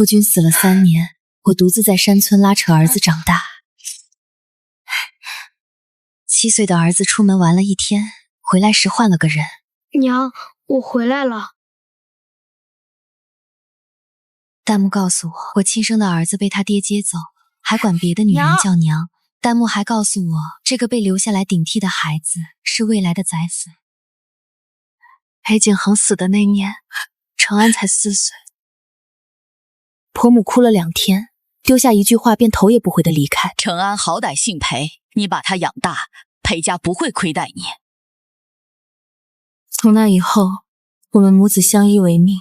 夫君死了3年，我独自在山村拉扯儿子长大。7岁的儿子出门玩了1天，回来时换了个人。娘，我回来了。弹幕告诉我，我亲生的儿子被他爹接走，还管别的女人叫娘。弹幕还告诉我，这个被留下来顶替的孩子是未来的宰辅。裴景恒死的那年，程安才4岁。婆母哭了2天，丢下一句话便头也不回的离开。程安好歹姓裴，你把他养大，裴家不会亏待你。从那以后，我们母子相依为命。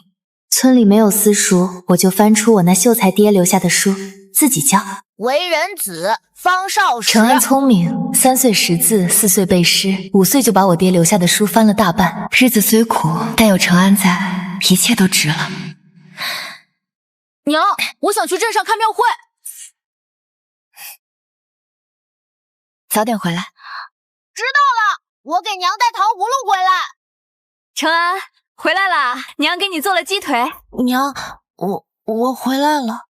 村里没有私塾，我就翻出我那秀才爹留下的书，自己教。为人子，方少时。程安聪明，3岁识字，4岁背诗，5岁就把我爹留下的书翻了大半。日子虽苦，但有程安在，一切都值了。娘，我想去镇上看庙会。早点回来。知道了，我给娘带糖葫芦回来。程安，回来啦！娘给你做了鸡腿。娘，我回来了。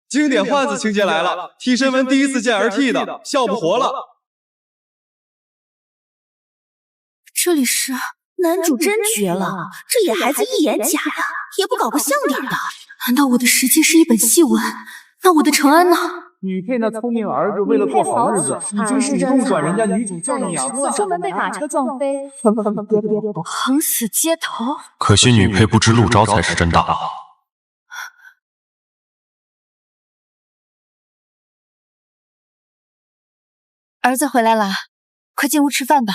经典换子情节来了，替身文第一次见而替的，笑不活了。这里是男主真绝了，这野孩子一眼假呀，也不搞个像点的。难道我的世界是一本戏文？那我的程安呢？女配那聪明儿子为了过好日子，已经主动管人家女主叫娘了，出门被马车撞飞，横死街头。可惜女配不知陆昭才是真大佬。儿子回来了，快进屋吃饭吧。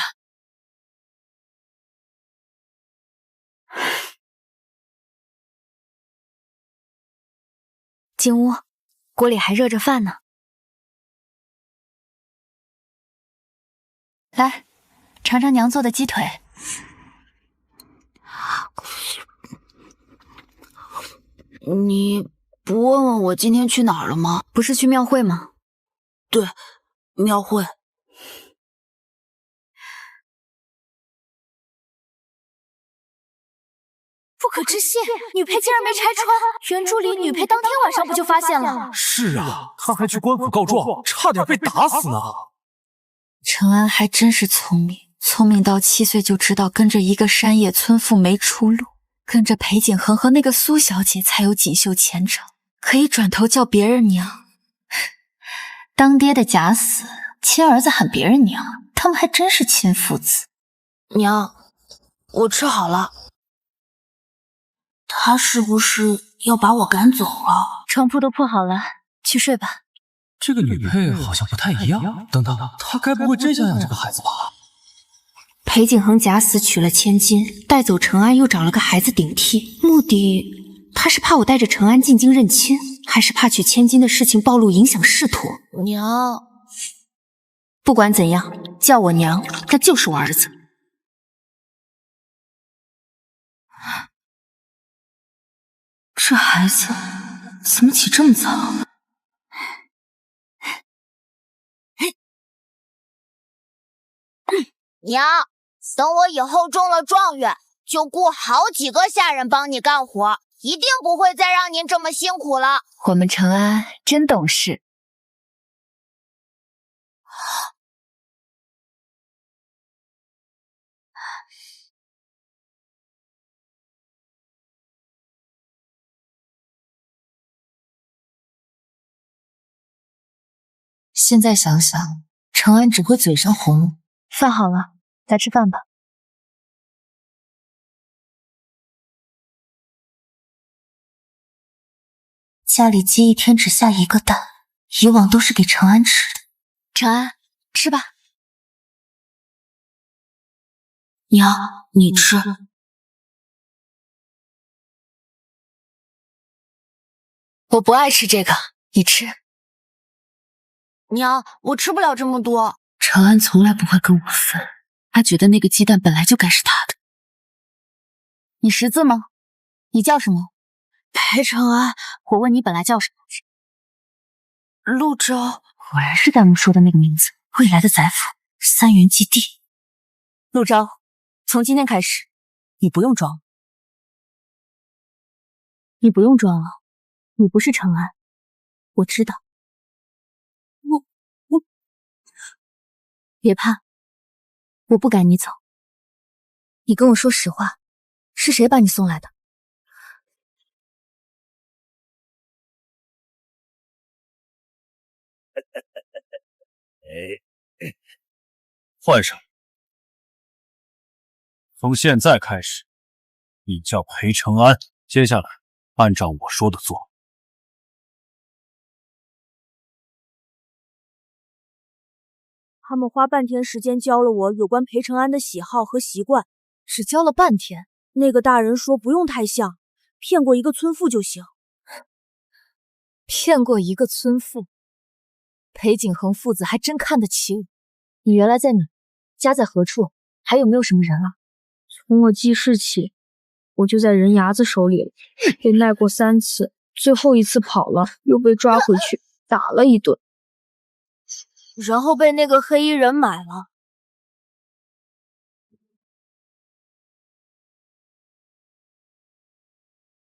进屋，锅里还热着饭呢。来，尝尝娘做的鸡腿。你不问问我今天去哪儿了吗？不是去庙会吗？对，庙会。不可置信，女配竟然没拆穿。原著里女配当天晚上不就发现了？是啊，他还去官府告状，差点被打死呢。程安还真是聪明，聪明到7岁就知道跟着一个山野村妇没出路，跟着裴景恒和那个苏小姐才有锦绣前程，可以转头叫别人娘。当爹的假死，亲儿子喊别人娘，他们还真是亲父子。娘，我吃好了。他是不是要把我赶走了？床铺都铺好了，去睡吧。这个女配好像不太一样。等等，她该不会真想养这个孩子吧？裴景恒假死娶了千金，带走程安又找了个孩子顶替，目的他是怕我带着程安进京认亲，还是怕娶千金的事情暴露影响仕途？娘，不管怎样，叫我娘，那就是我儿子。这孩子怎么起这么早？娘，等我以后中了状元，就雇好几个下人帮你干活，一定不会再让您这么辛苦了。我们程安真懂事。现在想想，程安只会嘴上哄。饭好了，来吃饭吧。家里鸡一天只下1个蛋，以往都是给程安吃的。程安，吃吧。娘，你吃。我不爱吃这个，你吃。娘，我吃不了这么多。程安从来不会跟我分，他觉得那个鸡蛋本来就该是他的。你识字吗？你叫什么？裴程安。我问你本来叫什么？陆昭。果然是弹幕说的那个名字，未来的宰辅，3元祭地。陆昭，从今天开始，你不用装了。你不用装了，你不是程安，我知道。我别怕，我不赶你走。你跟我说实话，是谁把你送来的？换上。从现在开始，你叫裴承安。接下来，按照我说的做。他们花半天时间教了我有关裴承安的喜好和习惯，只教了半天。那个大人说不用太像，骗过一个村妇就行。骗过一个村妇，裴景恒父子还真看得起我。你原来在哪？家在何处？还有没有什么人啊？从我记事起，我就在人牙子手里了，被耐过3次，最后一次跑了，又被抓回去，打了一顿，然后被那个黑衣人买了。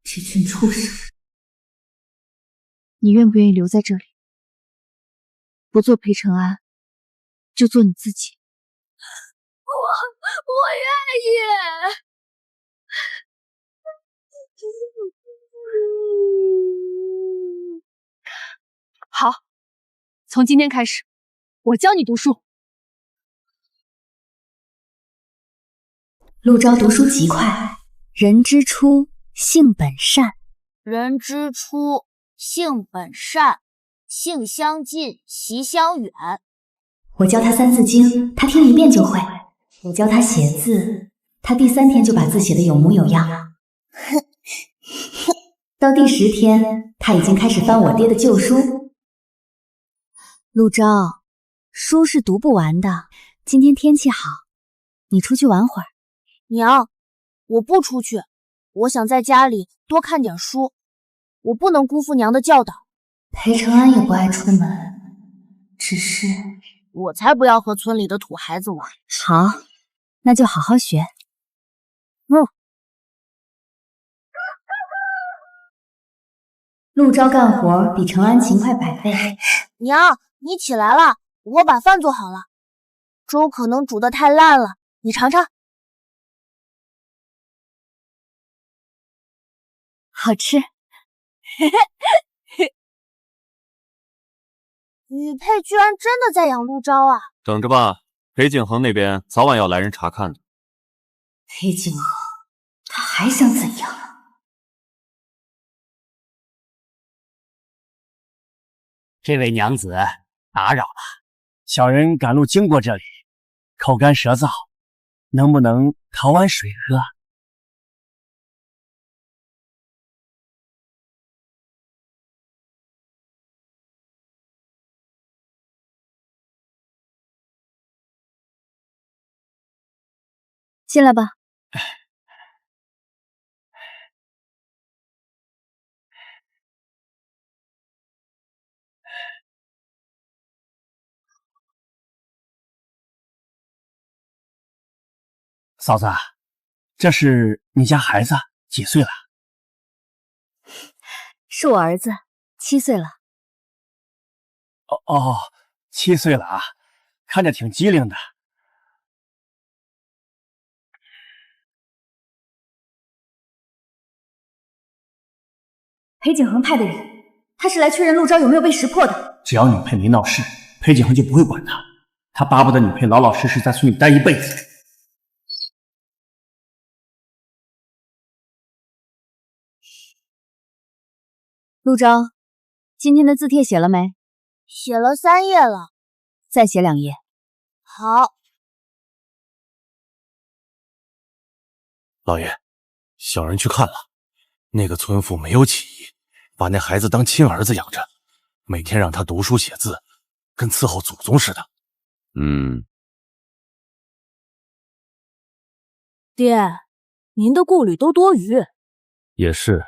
这群畜生！你愿不愿意留在这里？不做裴承安，就做你自己。我愿意。好，从今天开始，我教你读书。陆昭读书极快，人之初，性本善。人之初，性本善，性相近，习相远。我教他3字经，他听1遍就会。我教他写字，他第3天就把字写得有模有样。到第10天，他已经开始翻我爹的旧书。陆昭，书是读不完的。今天天气好，你出去玩会儿。娘，我不出去，我想在家里多看点书，我不能辜负娘的教导。裴承安也不爱出门，只是我才不要和村里的土孩子玩。好，那就好好学。陆昭干活比承安勤快100倍。娘，你起来了，我把饭做好了。粥可能煮得太烂了，你尝尝。好吃。雨佩居然真的在养陆昭啊！等着吧，裴景恒那边早晚要来人查看的。裴景恒，他还想怎样？这位娘子，打扰了，小人赶路经过这里，口干舌燥，能不能讨碗水喝？进来吧。嫂子，这是你家孩子几岁了？是我儿子，7岁了。哦，7岁了啊，看着挺机灵的。裴景恒派的人，他是来确认陆昭有没有被识破的。只要女配没闹事，裴景恒就不会管他。他巴不得女配老老实实在村里待一辈子。陆昭，今天的字帖写了没？写了3页了。再写2页。好。老爷，小人去看了，那个村妇没有起疑，把那孩子当亲儿子养着，每天让他读书写字，跟伺候祖宗似的。爹，您的顾虑都多余。也是，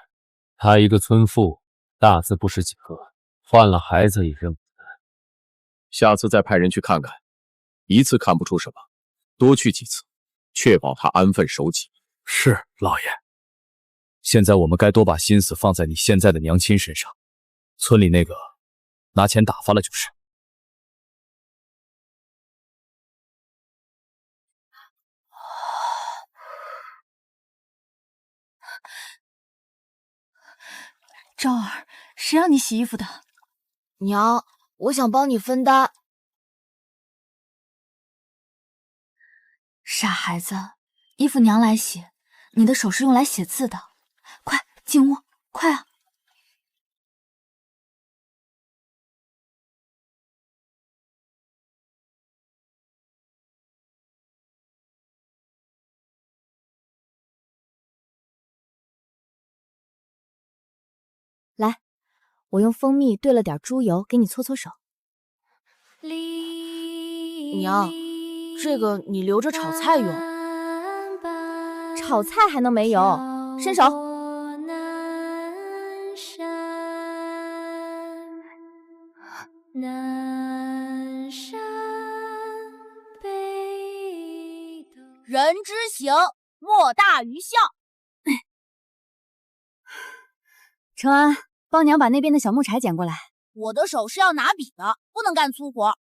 她一个村妇，大字不识几何，换了孩子也认不得。下次再派人去看看，一次看不出什么，多去几次，确保他安分守己。是，老爷。现在我们该多把心思放在你现在的娘亲身上，村里那个拿钱打发了就是。昭儿，谁让你洗衣服的？娘，我想帮你分担。傻孩子，衣服娘来洗，你的手是用来写字的。快进屋，快啊！来，我用蜂蜜兑了点猪油，给你搓搓手。娘，这个你留着炒菜用。炒菜还能没油？伸手。人之行，莫大于孝。承安，帮娘把那边的小木柴捡过来。我的手是要拿笔的，不能干粗活。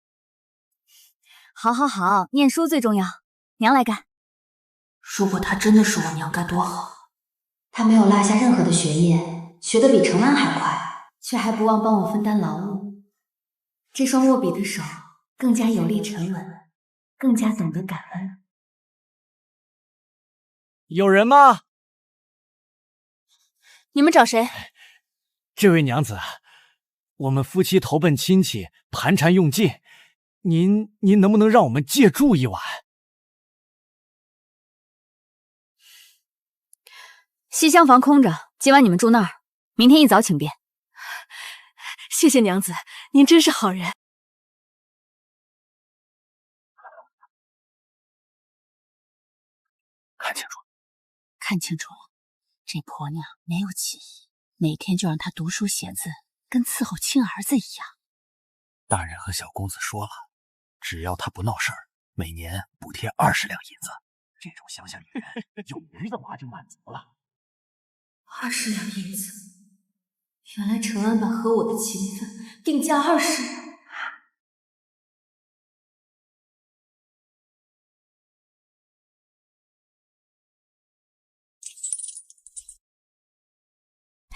好，好，好，念书最重要，娘来干。如果她真的是我娘该多好！她没有落下任何的学业，学得比承安还快，却还不忘帮我分担劳务。这双握笔的手更加有力沉稳，更加懂得感恩。有人吗？你们找谁？这位娘子，我们夫妻投奔亲戚，盘缠用尽，您能不能让我们借住一晚？西厢房空着，今晚你们住那儿，明天一早请便。谢谢娘子，您真是好人。看清楚了，这婆娘没有起义，每天就让她读书写字，跟伺候亲儿子一样。大人和小公子说了，只要她不闹事儿，每年补贴20两银子。这种乡下女人，有驴子马就满足了。20两银子，原来承安把和我的情分定价20两。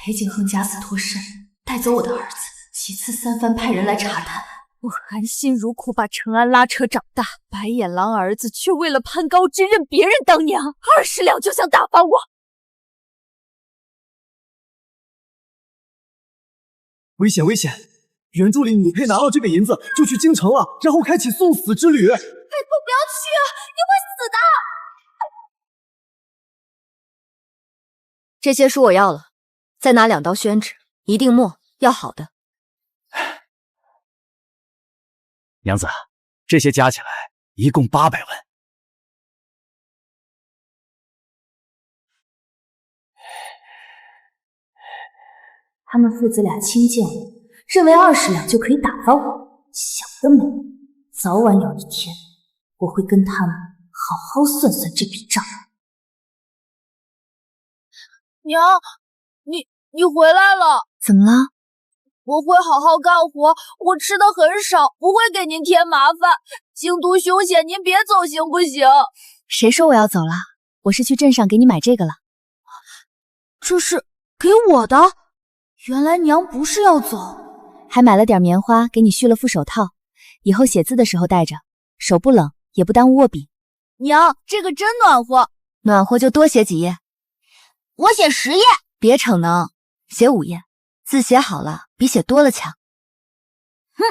裴景恒假死脱身，带走我的儿子，几次三番派人来查探。我含辛茹苦把承安拉扯长大，白眼狼儿子却为了攀高枝认别人当娘，20两就想打发我。危险危险！原著里女配拿到这个银子就去京城了，然后开启送死之旅。不要去啊！你会死的！这些书我要了，再拿2刀宣纸，一定墨，要好的。娘子，这些加起来一共800文。他们父子俩亲近我，认为20两就可以打发我，想得美！早晚有一天，我会跟他们好好算算这笔账。娘，你回来了？怎么了？我会好好干活，我吃的很少，不会给您添麻烦。京都凶险，您别走行不行？谁说我要走了？我是去镇上给你买这个了。这是给我的？原来娘不是要走，还买了点棉花给你续了副手套，以后写字的时候戴着，手不冷也不耽误握笔。娘，这个真暖和。暖和就多写几页。我写10页。别逞能，写5页。字写好了，比写多了强。哼！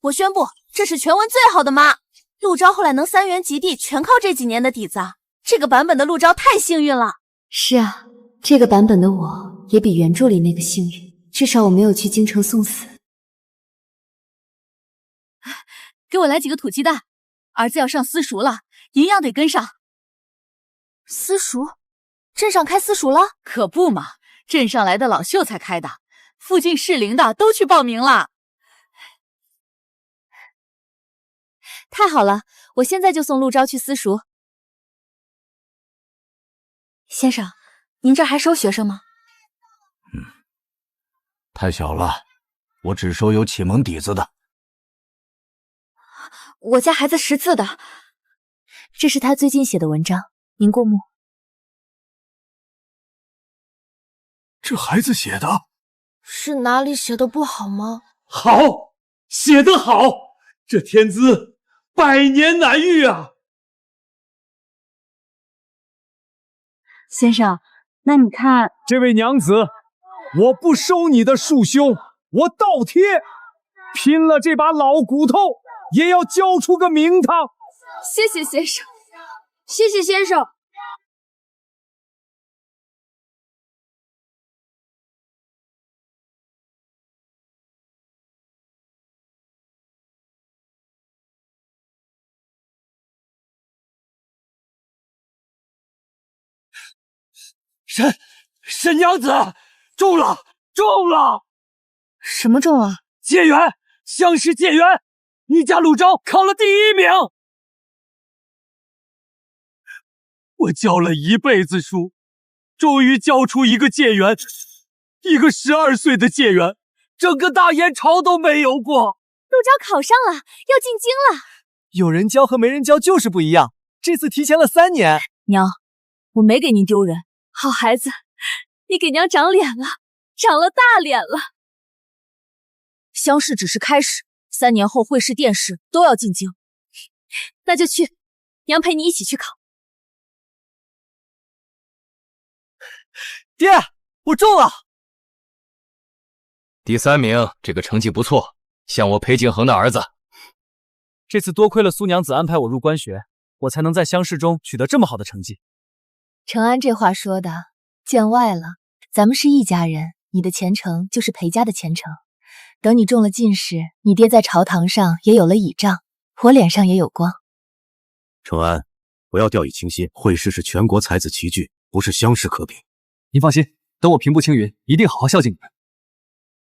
我宣布，这是全文最好的妈。陆昭后来能3元及第，全靠这几年的底子。这个版本的陆昭太幸运了。是啊，这个版本的我也比原著里那个幸运，至少我没有去京城送死。给我来几个土鸡蛋，儿子要上私塾了，营养得跟上。私塾？镇上开私塾了？可不嘛，镇上来的老秀才开的，附近适龄的都去报名了。太好了，我现在就送陆昭去私塾。先生，您这儿还收学生吗？太小了，我只收有启蒙底子的。我家孩子识字的，这是他最近写的文章，您过目。这孩子写的是哪里写的不好吗？好，写得好，这天资百年难遇啊！先生，那你看，这位娘子，我不收你的束胸，我倒贴，拼了这把老骨头，也要交出个名堂。谢谢先生，谢谢先生。沈娘子中了！什么中啊？解元，乡试解元，你家陆昭考了第1名。我教了一辈子书，终于教出一个解元，一个12岁的解元，整个大燕朝都没有过。陆昭考上了，要进京了。有人教和没人教就是不一样，这次提前了3年。娘，我没给您丢人，好孩子，你给娘长脸了，长了大脸了。乡试只是开始，3年后会试、殿试都要进京，那就去，娘陪你一起去考。爹，我中了！第3名，这个成绩不错，像我裴景恒的儿子。这次多亏了苏娘子安排我入官学，我才能在乡试中取得这么好的成绩。承安这话说的见外了，咱们是一家人，你的前程就是裴家的前程。等你中了进士，你爹在朝堂上也有了倚仗，我脸上也有光。承安，不要掉以轻心，会试是全国才子齐聚，不是乡试可比。您放心，等我平步青云，一定好好孝敬你们。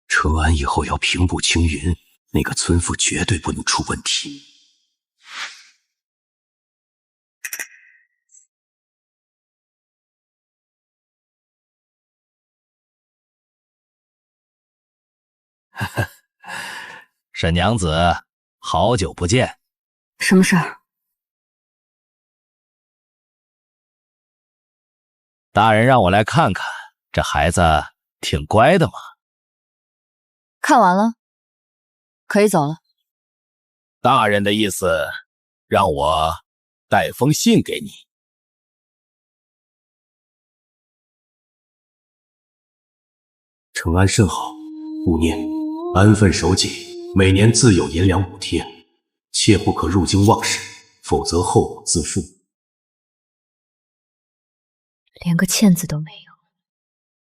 承安以后要平步青云，那个村妇绝对不能出问题。沈娘子，好久不见。什么事儿？大人让我来看看，这孩子挺乖的嘛。看完了，可以走了。大人的意思，让我带封信给你。承安甚好，勿念，安分守己，每年自有银两补贴，切不可入京妄事，否则后果自负。连个欠字都没有，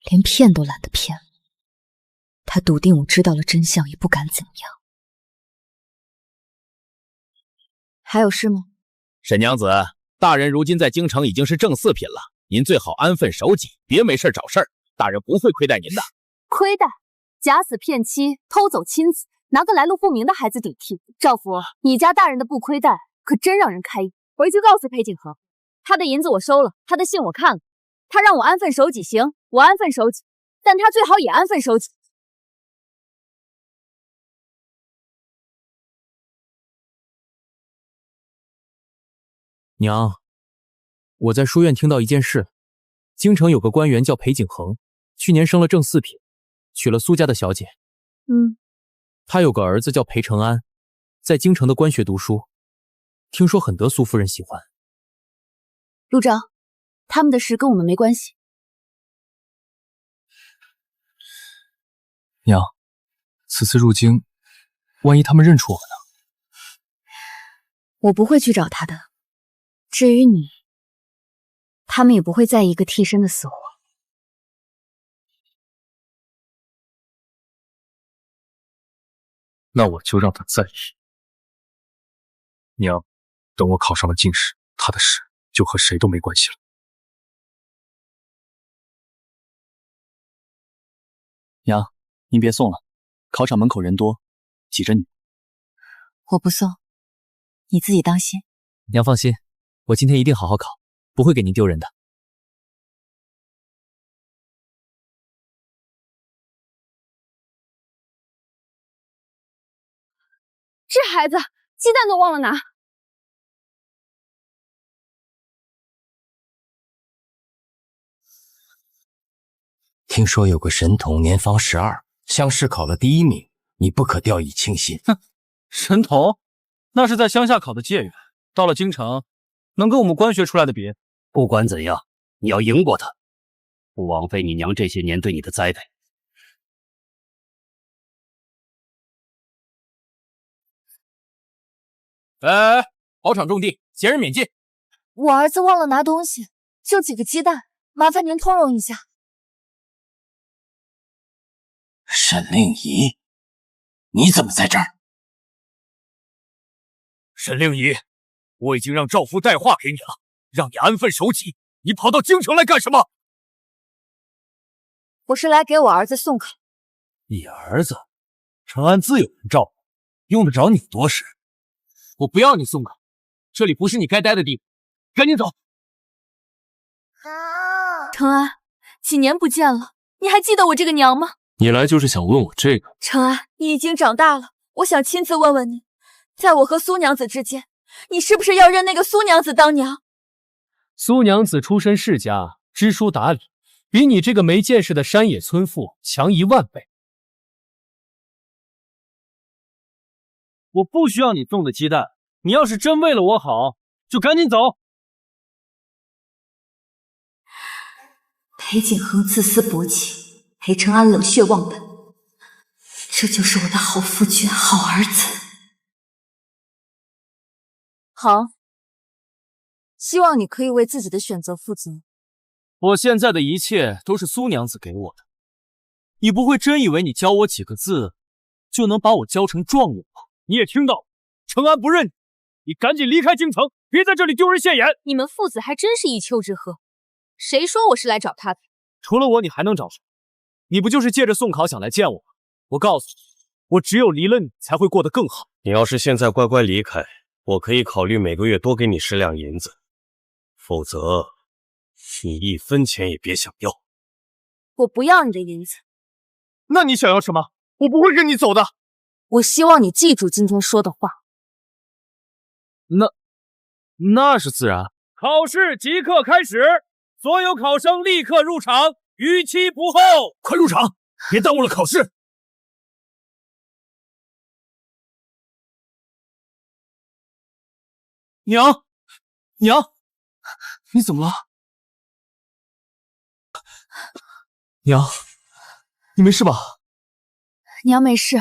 连骗都懒得骗了。他笃定我知道了真相也不敢怎么样。还有事吗？沈娘子，大人如今在京城已经是正4品了，您最好安分守己，别没事找事儿，大人不会亏待您的。亏待？假死骗妻，偷走亲子，拿个来路不明的孩子顶替。赵福，你家大人的不亏待可真让人开眼。回去告诉裴景和，他的银子我收了，他的信我看了，他让我安分守己，行，我安分守己，但他最好也安分守己。娘，我在书院听到一件事，京城有个官员叫裴景恒，去年升了正4品，娶了苏家的小姐。他有个儿子叫裴承安，在京城的官学读书，听说很得苏夫人喜欢。陆昭，他们的事跟我们没关系。娘，此次入京，万一他们认出我们呢？我不会去找他的。至于你，他们也不会在意一个替身的死活。那我就让他在意。娘，等我考上了进士，他的事就和谁都没关系了。娘，您别送了，考场门口人多，挤着你。我不送，你自己当心。娘放心，我今天一定好好考，不会给您丢人的。这孩子鸡蛋都忘了拿。听说有个神童年方12，乡试考了第1名，你不可掉以轻心。哼，神童那是在乡下考的解元，到了京城能跟我们官学出来的比？不管怎样，你要赢过他，不枉费你娘这些年对你的栽培。哎，考场重地，闲人免进。我儿子忘了拿东西，就几个鸡蛋，麻烦您通融一下。沈令仪，你怎么在这儿？沈令仪，我已经让赵夫带话给你了，让你安分守己。你跑到京城来干什么？我是来给我儿子送考。你儿子，长安自有人照顾，用得着你多事。我不要你送考，这里不是你该待的地方，赶紧走。承安，几年不见了，你还记得我这个娘吗？你来就是想问我这个？承安，你已经长大了，我想亲自问问你，在我和苏娘子之间，你是不是要认那个苏娘子当娘？苏娘子出身世家，知书达理，比你这个没见识的山野村妇强10000倍。我不需要你送的鸡蛋，你要是真为了我好，就赶紧走。裴景恒自私薄情，裴承安冷血忘本，这就是我的好夫君、好儿子。好，希望你可以为自己的选择负责。我现在的一切都是苏娘子给我的，你不会真以为你教我几个字，就能把我教成状元吧？你也听到，承安不认你，你赶紧离开京城，别在这里丢人现眼。你们父子还真是一丘之貉，谁说我是来找他的？除了我，你还能找谁？你不就是借着送考想来见我吗？我告诉你，我只有离了你，才会过得更好。你要是现在乖乖离开，我可以考虑每个月多给你10两银子，否则你1分钱也别想要。我不要你的银子。那你想要什么？我不会跟你走的。我希望你记住今天说的话。那是自然。考试即刻开始，所有考生立刻入场，逾期不候。快入场，别耽误了考试。娘，你怎么了？娘，你没事吧？娘没事，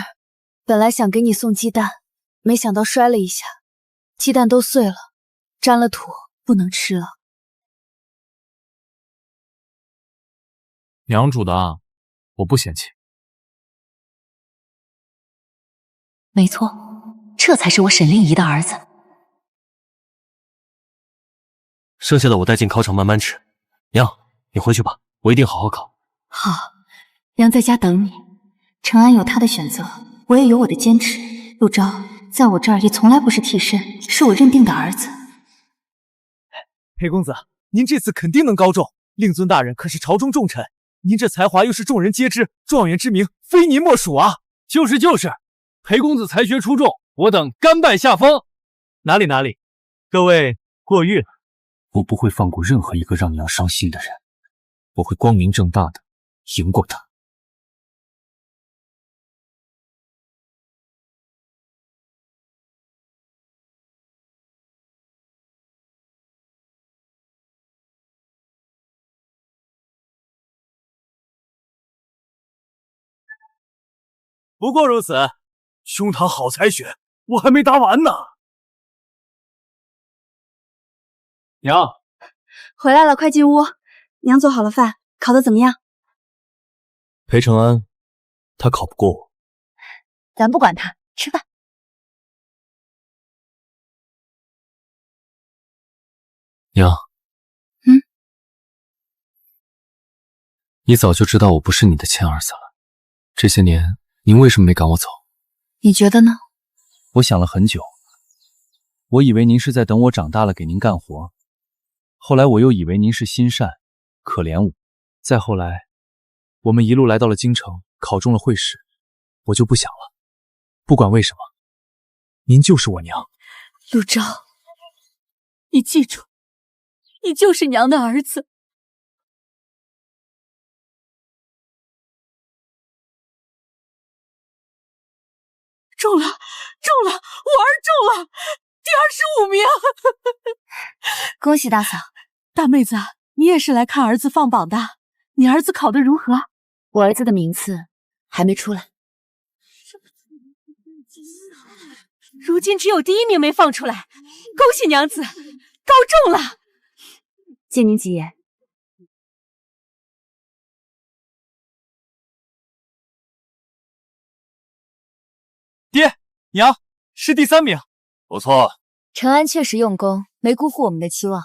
本来想给你送鸡蛋，没想到摔了一下，鸡蛋都碎了，沾了土，不能吃了。娘煮的啊，我不嫌弃。没错，这才是我沈令仪的儿子。剩下的我带进考场慢慢吃。娘，你回去吧，我一定好好考。好，娘在家等你。承安有他的选择，我也有我的坚持。陆昭在我这儿也从来不是替身，是我认定的儿子。裴公子，您这次肯定能高中，令尊大人可是朝中重臣，您这才华又是众人皆知，状元之名非您莫属啊！就是，裴公子才学出众，我等甘拜下风。哪里，各位过誉了。我不会放过任何一个让娘伤心的人，我会光明正大的赢过他。不过如此，兄堂好才学，我还没答完呢。娘，回来了，快进屋。娘做好了饭，考得怎么样？裴承安，他考不过我。咱不管他，吃饭。娘，你早就知道我不是你的亲儿子了，这些年您为什么没赶我走？你觉得呢？我想了很久，我以为您是在等我长大了给您干活，后来我又以为您是心善，可怜我，再后来，我们一路来到了京城，考中了会试，我就不想了。不管为什么，您就是我娘。陆昭，你记住，你就是娘的儿子。中了，中了，我儿中了，第25名！恭喜大嫂。大妹子，你也是来看儿子放榜的？你儿子考得如何？我儿子的名次还没出来。如今只有第1名没放出来，恭喜娘子，高中了。借您吉言。爹娘是第3名，不错。陈安确实用功，没辜负我们的期望。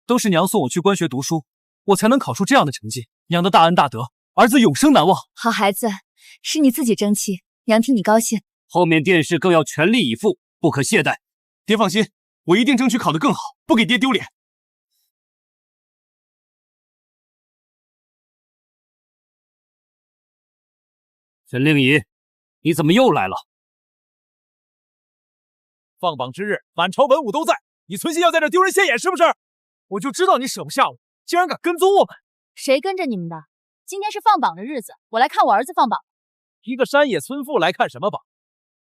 都是娘送我去官学读书，我才能考出这样的成绩。娘的大恩大德，儿子永生难忘。好孩子，是你自己争气，娘替你高兴。后面殿试更要全力以赴，不可懈怠。爹放心，我一定争取考得更好，不给爹丢脸。沈令仪，你怎么又来了？放榜之日，满朝文武都在，你存心要在这丢人现眼是不是？我就知道你舍不下我，竟然敢跟踪我们！谁跟着你们的？今天是放榜的日子，我来看我儿子放榜。一个山野村妇来看什么榜？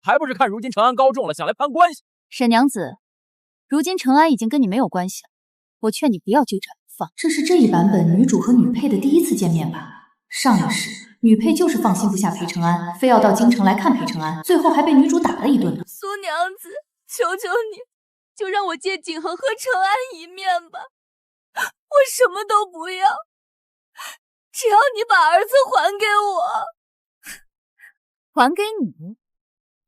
还不是看如今陈安高中了，想来攀关系。沈娘子，如今陈安已经跟你没有关系了，我劝你不要纠缠不放。这是这一版本女主和女配的第1次见面吧？上一世女配就是放心不下裴承安，非要到京城来看裴承安，最后还被女主打了一顿呢。苏娘子，求求你，就让我见景恒和承安一面吧，我什么都不要，只要你把儿子还给我。还给你？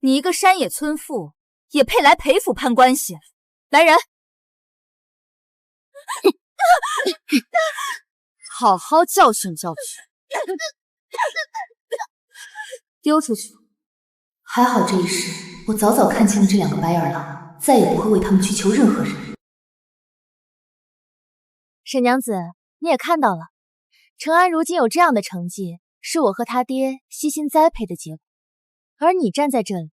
你一个山野村妇，也配来裴府攀关系？来人，好好教训教训，丢出去。还好这一世，我早早看清了这2个白眼狼，再也不会为他们去求任何人。沈娘子，你也看到了，承安如今有这样的成绩，是我和他爹悉心栽培的结果，而你站在这里，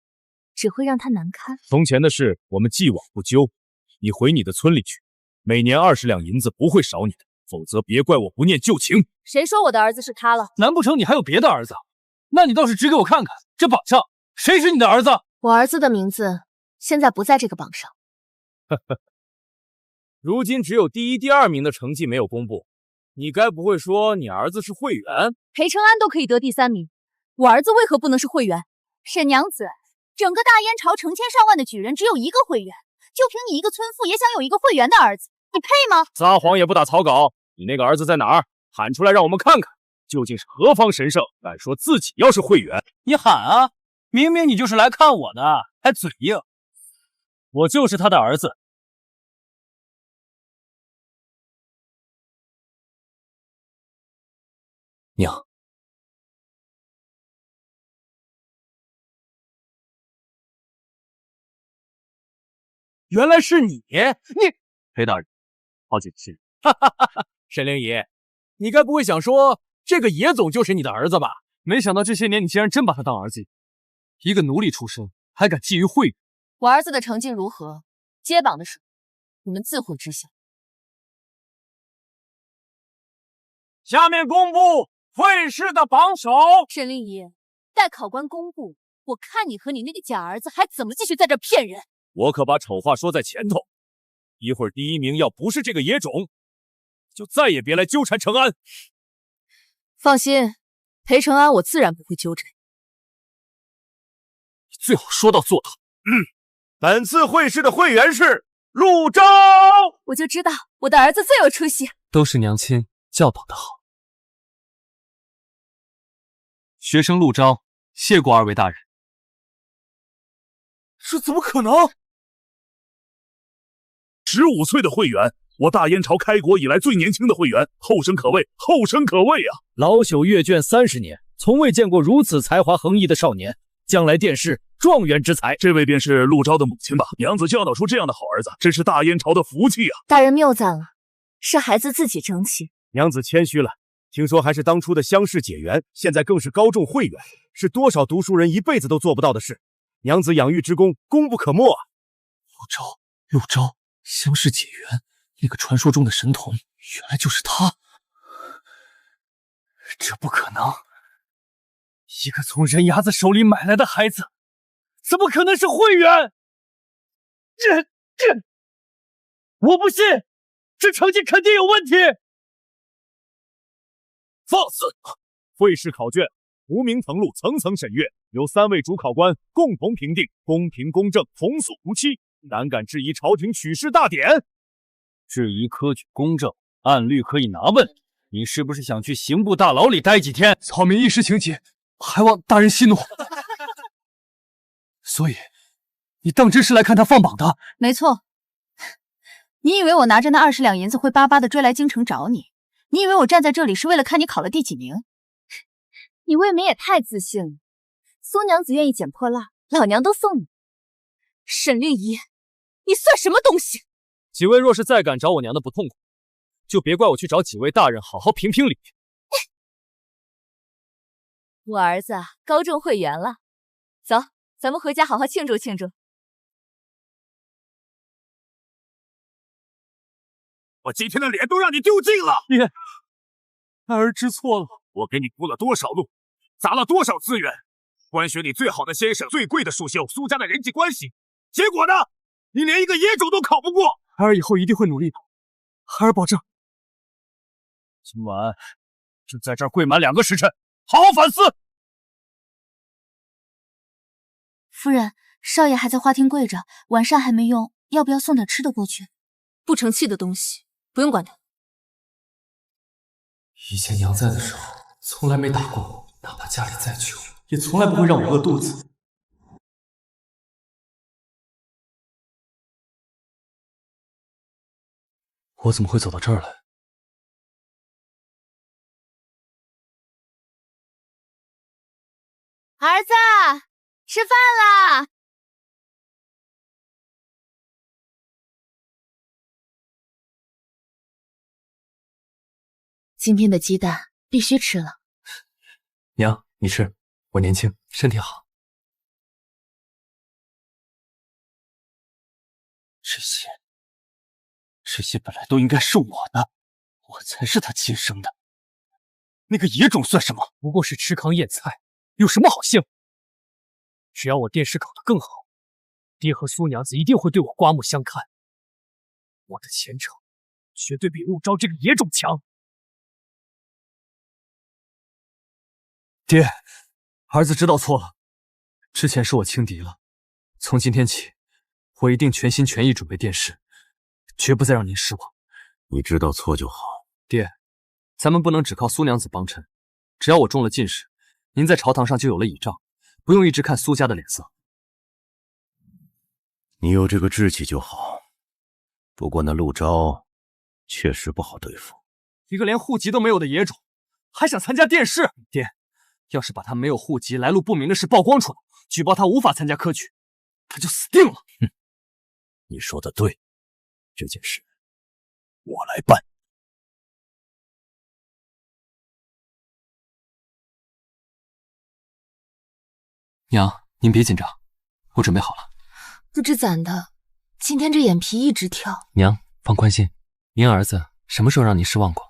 只会让他难堪。从前的事我们既往不咎，你回你的村里去，每年20两银子不会少你的，否则别怪我不念旧情。谁说我的儿子是他了？难不成你还有别的儿子？那你倒是指给我看看，这榜上谁是你的儿子？我儿子的名字现在不在这个榜上。如今只有第1、第2名的成绩没有公布，你该不会说你儿子是会员？裴承安都可以得第3名，我儿子为何不能是会员？沈娘子，整个大燕朝成千上万的举人只有1个会员，就凭你一个村妇也想有一个会员的儿子，你配吗？撒谎也不打草稿，你那个儿子在哪儿？喊出来让我们看看，究竟是何方神圣，敢说自己要是会员？你喊啊！明明你就是来看我的，还嘴硬。我就是他的儿子。娘，原来是你！裴大人，好久不见。沈灵仪，你该不会想说这个野总就是你的儿子吧？没想到这些年你竟然真把他当儿子，一个奴隶出身，还敢觊觎会员。我儿子的成绩如何？接榜的时候，你们自会知晓。下面公布会试的榜首。沈令仪，待考官公布，我看你和你那个假儿子还怎么继续在这骗人。我可把丑话说在前头，一会儿第1名要不是这个野种，就再也别来纠缠承安。放心，裴承安我自然不会纠缠。你最好说到做到。本次会试的会员是陆昭。我就知道我的儿子最有出息。都是娘亲教导的好。学生陆昭，谢过2位大人。这怎么可能？15岁的会员，我大燕朝开国以来最年轻的会员，后生可畏，后生可畏啊！老朽阅卷30年，从未见过如此才华横溢的少年，将来殿试状元之才。这位便是陆昭的母亲吧？娘子教导出这样的好儿子，真是大燕朝的福气啊！大人谬赞了，是孩子自己争气。娘子谦虚了，听说还是当初的乡试解元，现在更是高中会员，是多少读书人一辈子都做不到的事。娘子养育之功，功不可没啊！陆昭，相识解缘，那个传说中的神童，原来就是他。这不可能！一个从人牙子手里买来的孩子，怎么可能是慧远？我不信，这成绩肯定有问题。放肆！会试考卷，无名藤录层层审阅，由3位主考官共同评定，公平公正，童叟无欺。胆敢质疑朝廷取士大典？质疑科举公正，按律可以拿问。你是不是想去刑部大牢里待几天？草民一时情急，还望大人息怒。所以，你当真是来看他放榜的？没错。你以为我拿着那20两银子会巴巴的追来京城找你？你以为我站在这里是为了看你考了第几名？你未免也太自信了。苏娘子愿意捡破烂，老娘都送你。沈令仪，你算什么东西？几位若是再敢找我娘的不痛快，就别怪我去找几位大人好好评评理。我儿子高中会员了，走，咱们回家好好庆祝庆祝。我今天的脸都让你丢尽了！爹，儿知错了。我给你铺了多少路，砸了多少资源，关学你最好的先生，最贵的束绣，苏家的人际关系。结果呢？你连一个野种都考不过。孩儿以后一定会努力的，孩儿保证。今晚就在这儿跪满2个时辰，好好反思。夫人，少爷还在花厅跪着，晚膳还没用，要不要送点吃的过去？不成器的东西，不用管他。以前娘在的时候，从来没打过我，哪怕家里再穷，也从来不会让我饿肚子。我怎么会走到这儿来？儿子，吃饭啦！今天的鸡蛋必须吃了。娘，你吃，我年轻，身体好。这些本来都应该是我的，我才是他亲生的。那个野种算什么？不过是吃糠咽菜，有什么好幸？只要我殿试考得更好，爹和苏娘子一定会对我刮目相看。我的前程绝对比陆昭这个野种强。爹，儿子知道错了，之前是我轻敌了。从今天起，我一定全心全意准备殿试，绝不再让您失望。你知道错就好。爹，咱们不能只靠苏娘子帮衬，只要我中了进士，您在朝堂上就有了倚仗，不用一直看苏家的脸色。你有这个志气就好，不过那陆昭确实不好对付。一个连户籍都没有的野种，还想参加殿试？爹，要是把他没有户籍、来路不明的事曝光出来，举报他无法参加科举，他就死定了。哼，你说的对，这件事我来办。娘，您别紧张，我准备好了。不知怎的，今天这眼皮一直跳。娘，放宽心，您儿子什么时候让您失望过？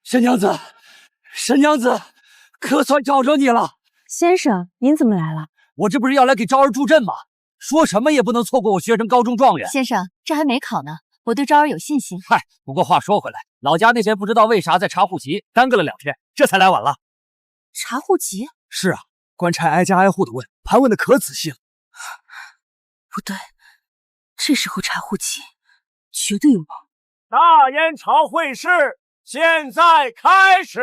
沈娘子，沈娘子，可算找着你了。先生，您怎么来了？我这不是要来给昭儿助阵吗？说什么也不能错过我学成高中状元。先生，这还没考呢，我对昭儿有信心。嗨，不过话说回来，老家那天不知道为啥在查户籍，耽搁了2天，这才来晚了。查户籍？是啊，官差挨家挨户的问，盘问的可仔细了。不对，这时候查户籍，绝对有猫。大燕朝会试现在开始。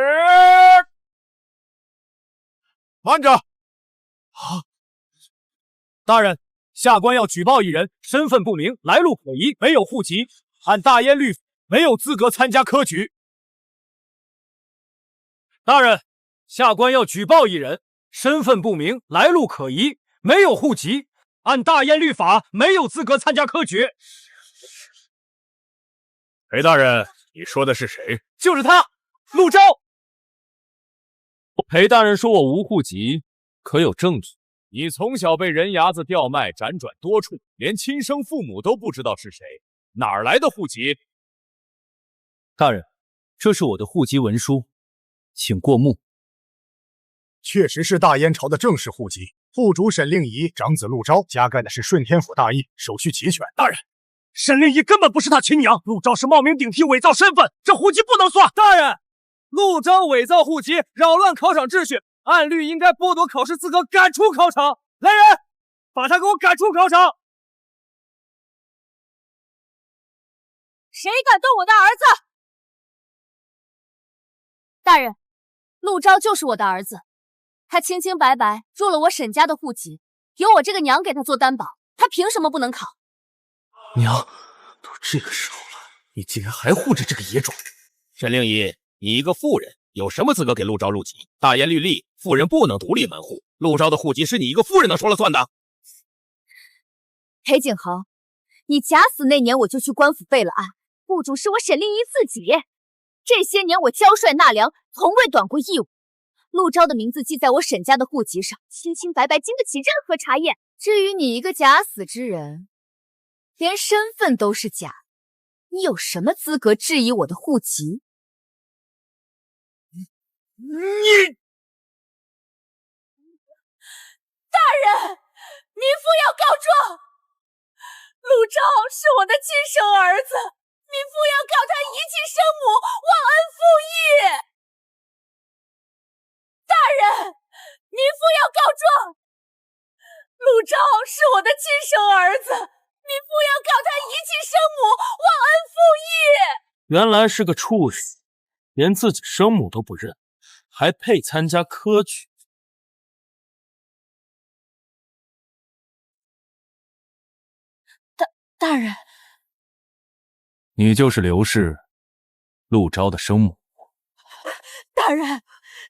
慢着！啊！大人，下官要举报一人，身份不明，来路可疑，没有户籍，按大燕律法没有资格参加科举。大人，下官要举报一人，身份不明，来路可疑，没有户籍，按大燕律法没有资格参加科举。裴大人，你说的是谁？就是他，陆昭。裴大人说我无户籍，可有证据？你从小被人牙子调卖，辗转多处，连亲生父母都不知道是谁，哪儿来的户籍？大人，这是我的户籍文书，请过目。确实是大燕朝的正式户籍，户主沈令仪长子陆昭加盖的是顺天府大邑，手续齐全。大人，沈令仪根本不是他亲娘，陆昭是冒名顶替伪造身份，这户籍不能算。大人，陆昭伪造户籍，扰乱考场秩序，按律应该剥夺考试资格，赶出考场。来人，把他给我赶出考场！谁敢动我的儿子？大人，陆昭就是我的儿子，他清清白白入了我沈家的户籍，有我这个娘给他做担保，他凭什么不能考？娘，都这个时候了，你竟然还护着这个野种！沈令仪，你一个妇人，有什么资格给陆昭入籍？大燕律例，妇人不能独立门户。陆昭的户籍是你一个妇人能说了算的？裴景恒，你假死那年我就去官府备了案，户主是我沈令仪自己。这些年我骄率纳粮，从未短过义务。陆昭的名字记在我沈家的户籍上，清清白白，经得起任何查验。至于你一个假死之人，连身份都是假，你有什么资格质疑我的户籍？你，大人，民妇要告状，陆昭是我的亲生儿子，民妇要告他遗弃生母，忘恩负义。大人，民妇要告状，陆昭是我的亲生儿子，民妇要告他遗弃生母，忘恩负义。原来是个畜生，连自己生母都不认，还配参加科举？大人，你就是刘氏，陆昭的生母。大人，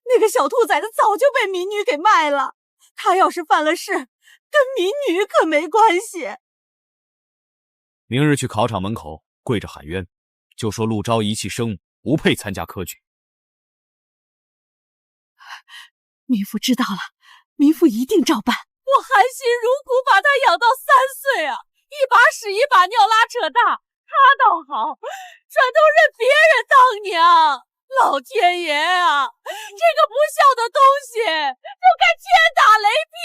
那个小兔崽子早就被民女给卖了，他要是犯了事，跟民女可没关系。明日去考场门口跪着喊冤，就说陆昭遗弃生母，不配参加科举。民妇知道了，民妇一定照办。我含辛茹苦把他养到3岁啊，一把屎一把尿拉扯大，他倒好，转头认别人当娘。老天爷啊，这个不孝的东西就该天打雷劈！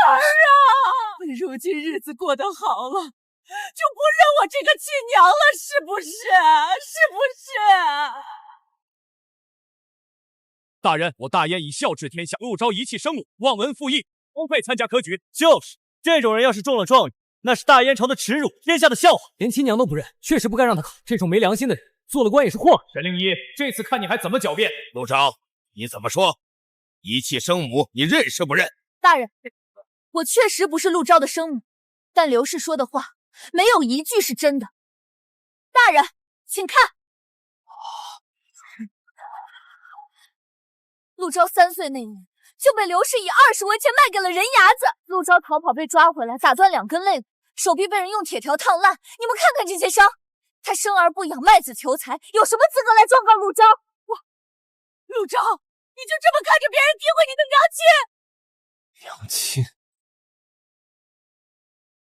儿啊，如今日子过得好了，就不认我这个亲娘了，是不是？是不是？大人，我大燕以孝治天下，陆昭遗弃生母，忘恩负义，不配参加科举。就是这种人，要是中了状元，那是大燕朝的耻辱，天下的笑话。连亲娘都不认，确实不该让他考。这种没良心的人，做了官也是祸害。沈令仪，这次看你还怎么狡辩。陆昭，你怎么说？遗弃生母，你认是不认？大人，我确实不是陆昭的生母，但刘氏说的话没有一句是真的。大人，请看。陆昭3岁那年就被刘氏以20文钱卖给了人牙子。陆昭逃跑被抓回来，打断2根肋骨，手臂被人用铁条烫烂。你们看看这些伤，他生而不养，卖子求财，有什么资格来状告陆昭？陆昭，你就这么看着别人诋毁你的娘亲，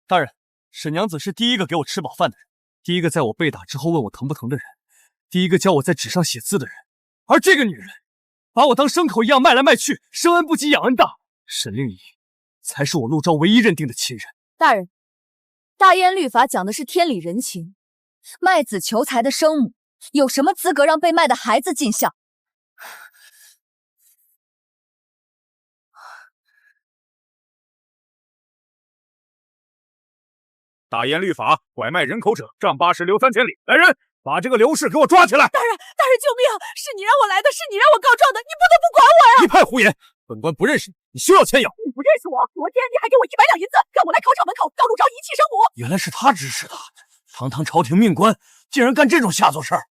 大人，沈娘子是第一个给我吃饱饭的人，第一个在我被打之后问我疼不疼的人，第一个教我在纸上写字的人。而这个女人，把我当牲口一样卖来卖去，生恩不及养恩大。沈令仪才是我陆昭唯一认定的亲人。大人，大燕律法讲的是天理人情，卖子求财的生母有什么资格让被卖的孩子尽孝？大燕律法，拐卖人口者杖80，流3千里。来人，把这个刘氏给我抓起来！大人，救命！是你让我来的，是你让我告状的，你不得不管我呀！一派胡言！本官不认识你，你休要牵咬！你不认识我？昨天你还给我100两银子，让我来考场门口告陆昭遗弃生母。原来是他指使的，堂堂朝廷命官，竟然干这种下作事儿！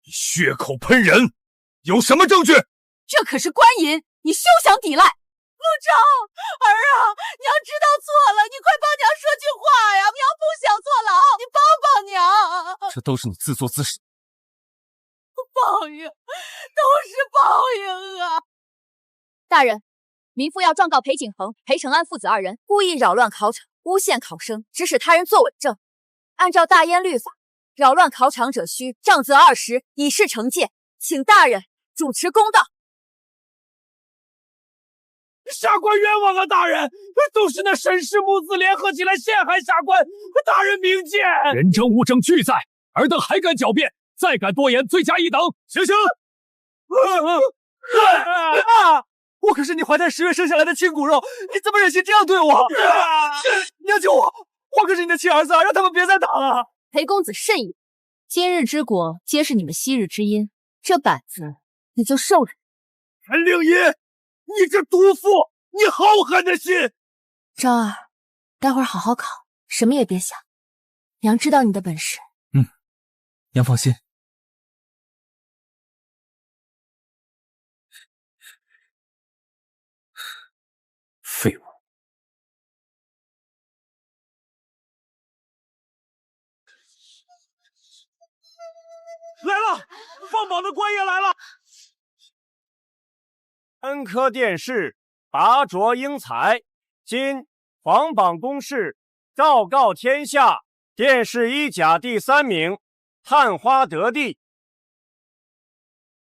你血口喷人，有什么证据？这可是官银，你休想抵赖！陆昭，儿啊，娘知道错了，你快帮娘说句话呀！娘不想坐牢，你帮帮娘。这都是你自作自受。报应，都是报应啊！大人，民妇要状告裴景恒、裴承安父子二人故意扰乱考场，诬陷考生，指使他人作伪证。按照大燕律法，扰乱考场者需杖责20，以示惩戒。请大人主持公道。下官冤枉啊！大人，都是那沈氏母子联合起来陷害下官，大人明鉴。人证物证俱在，尔等还敢狡辩，再敢多言，罪加一等。行刑！我可是你怀胎10月生下来的亲骨肉，你怎么忍心这样对我？娘救我！我可是你的亲儿子，让他们别再打了。裴公子慎言，今日之果皆是你们昔日之因，这板子你就受着。陈令尹，你这毒妇，你好狠的心！昭儿，待会儿好好考，什么也别想。娘知道你的本事。娘放心。废物！来了，放榜的官爷来了。恩科殿试，拔擢英才，今皇榜公示，昭告天下，殿试1甲第3名，探花得第。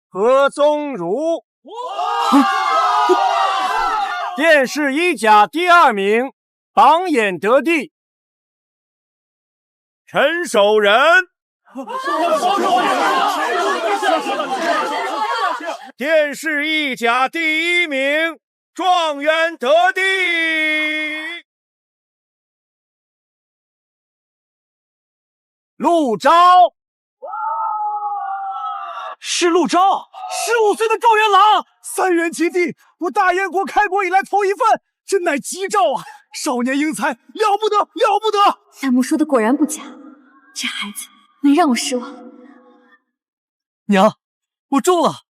何宗儒。殿试1甲第2名，榜眼得第。陈守仁。殿试1甲第1名，状元得第。陆昭。是陆昭，15岁的状元郎，3元及第，我大燕国开国以来头一份，真乃吉兆啊！少年英才，了不得，了不得！大木说的果然不假，这孩子没让我失望。娘，我中了。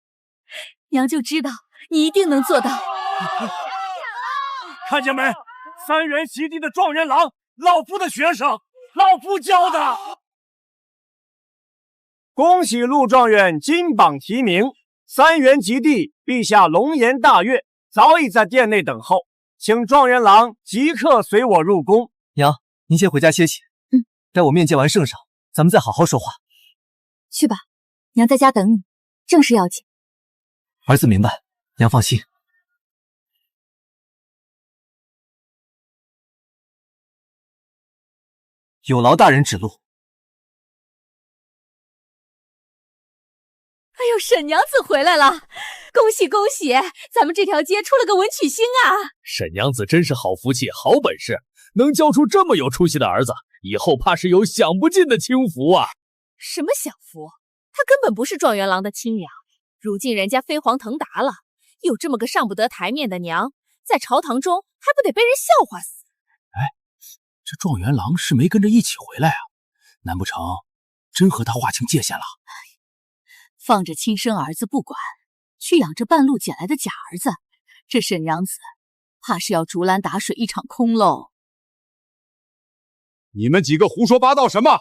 娘就知道你一定能做到。看见没？3元及第的状元郎，老夫的学生，老夫教的。恭喜陆状元金榜题名，3元及第，陛下龙颜大悦，早已在殿内等候，请状元郎即刻随我入宫。娘，您先回家歇息。待我面见完圣上，咱们再好好说话。去吧，娘在家等你，正事要紧。儿子明白，娘放心。有劳大人指路。哎呦，沈娘子回来了，恭喜恭喜！咱们这条街出了个文曲星啊！沈娘子真是好福气，好本事，能教出这么有出息的儿子，以后怕是有享不尽的清福啊！什么享福？他根本不是状元郎的亲娘，如今人家飞黄腾达了，有这么个上不得台面的娘，在朝堂中还不得被人笑话死？哎，这状元郎是没跟着一起回来啊？难不成真和他划清界限了？放着亲生儿子不管，去养着半路捡来的假儿子，这沈娘子怕是要竹篮打水一场空喽。你们几个胡说八道什么？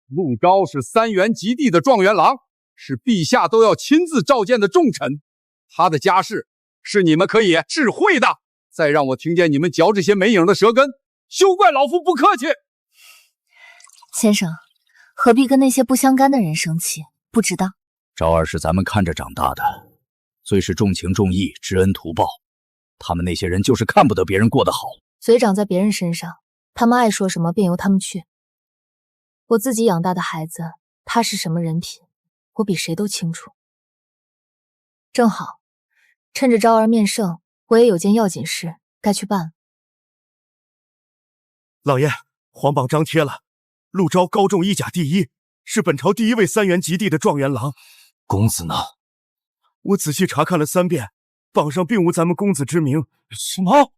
陆昭是3元及第的状元郎，是陛下都要亲自召见的重臣，他的家世是你们可以智慧的。再让我听见你们嚼这些没影的舌根，休怪老夫不客气。先生，何必跟那些不相干的人生气？不知道。昭儿是咱们看着长大的，最是重情重义，知恩图报。他们那些人就是看不得别人过得好，嘴长在别人身上，他们爱说什么便由他们去。我自己养大的孩子，他是什么人品，我比谁都清楚。正好，趁着昭儿面圣，我也有件要紧事该去办了。老爷，皇榜张贴了，陆昭高中1甲第1，是本朝第1位3元及第的状元郎。公子呢？我仔细查看了3遍，榜上并无咱们公子之名。什么？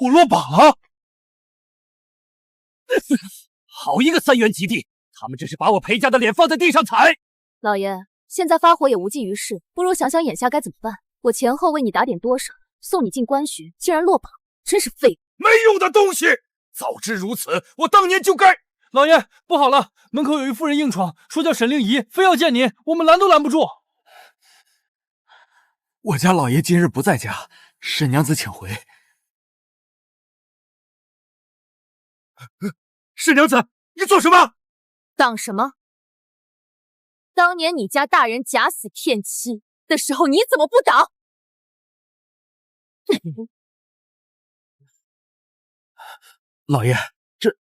我落榜了？好一个3元及第，他们这是把我裴家的脸放在地上踩。老爷，现在发火也无济于事，不如想想眼下该怎么办。我前后为你打点多少，送你进官学，竟然落榜，真是废物！没用的东西！早知如此，我当年就该……老爷，不好了，门口有一妇人硬闯，说叫沈令仪，非要见您，我们拦都拦不住。我家老爷今日不在家，沈娘子请回。沈娘子，你做什么？挡什么？当年你家大人假死骗妻的时候，你怎么不挡？老爷，这……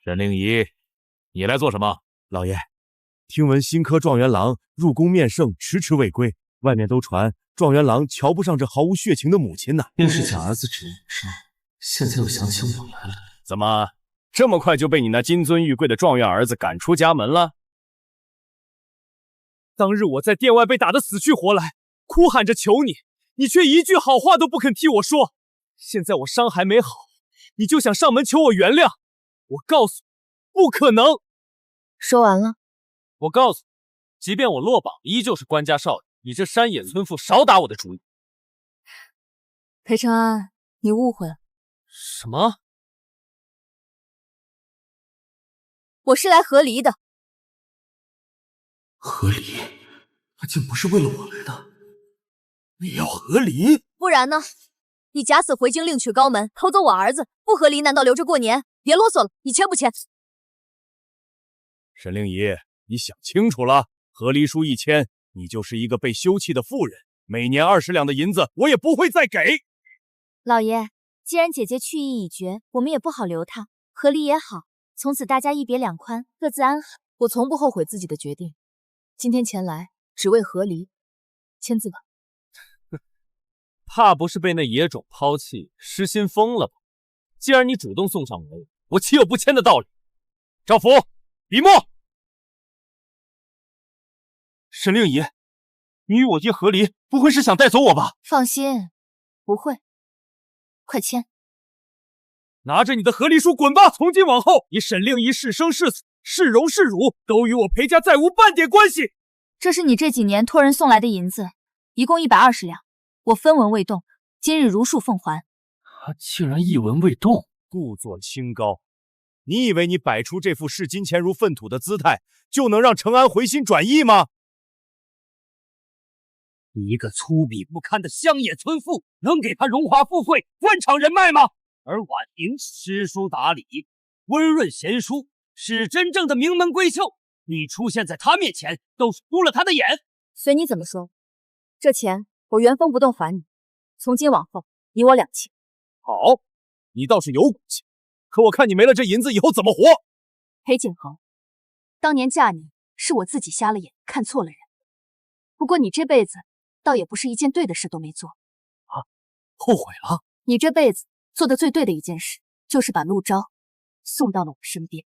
沈令仪，你来做什么？老爷，听闻新科状元郎入宫面圣，迟迟未归，外面都传状元郎瞧不上这毫无血情的母亲呢。先是假儿子指认生，现在又想起我来了。怎么这么快就被你那金尊玉贵的状元儿子赶出家门了？当日我在殿外被打得死去活来，哭喊着求你，你却一句好话都不肯替我说。现在我伤还没好，你就想上门求我原谅？我告诉你，不可能。说完了。我告诉你，即便我落榜，依旧是官家少爷。你这山野村妇，少打我的主意。裴承安，你误会了。什么？我是来和离的。和离？他竟不是为了我来的。你要和离？不然呢？你假死回京另娶高门，偷走我儿子，不和离难道留着过年？别啰嗦了，你签不签？沈令仪，你想清楚了，和离书一签，你就是一个被休弃的妇人，每年20两的银子我也不会再给。老爷，既然姐姐去意已决，我们也不好留她，和离也好，从此大家一别两宽，各自安好。我从不后悔自己的决定，今天前来只为和离，签字吧。怕不是被那野种抛弃，失心疯了吧？既然你主动送上门，我岂有不签的道理？赵福，笔墨。沈令仪，你与我爹和离，不会是想带走我吧？放心，不会。快签！拿着你的和离书滚吧！从今往后，你沈令仪是生是死，是荣是辱，都与我裴家再无半点关系。这是你这几年托人送来的银子，一共120两，我分文未动，今日如数奉还。他竟然一文未动，故作清高。你以为你摆出这副视金钱如粪土的姿态，就能让承安回心转意吗？一个粗鄙不堪的乡野村妇，能给他荣华富贵、官场人脉吗？而婉莹诗书达理、温润贤淑，是真正的名门闺秀。你出现在她面前，都是丢了她的眼。随你怎么说，这钱我原封不动还你。从今往后，你我两清。好，你倒是有骨气，可我看你没了这银子以后怎么活？裴景恒，当年嫁你是我自己瞎了眼，看错了人。不过你这辈子倒也不是一件对的事都没做啊，后悔了？你这辈子做的最对的一件事，就是把陆昭送到了我身边。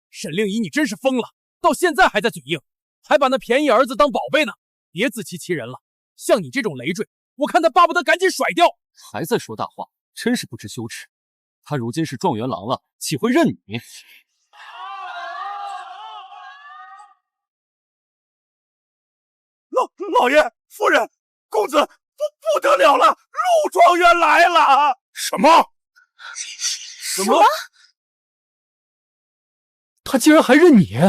沈令仪，你真是疯了，到现在还在嘴硬，还把那便宜儿子当宝贝呢，别自欺欺人了。像你这种累赘，我看他巴不得赶紧甩掉。还在说大话，真是不知羞耻。他如今是状元郎了，岂会认你？老爷，夫人，公子不得了了，陆状元来了！什么？什么？他竟然还认你？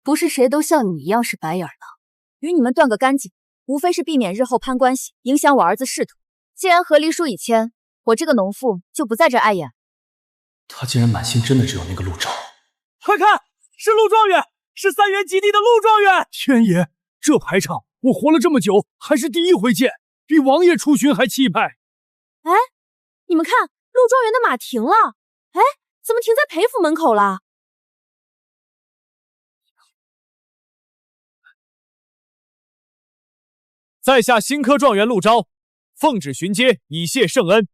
不是谁都像你一样是白眼的，与你们断个干净，无非是避免日后攀关系，影响我儿子仕途。既然和离书已签，我这个农妇就不在这碍眼。他竟然满心真的只有那个陆昭。快看，是陆状元，是3元及第的陆状元！天爷，这排场我活了这么久，还是第一回见，比王爷出巡还气派。哎，你们看，陆状元的马停了。哎，怎么停在裴府门口了？在下新科状元陆昭，奉旨巡街以谢圣恩，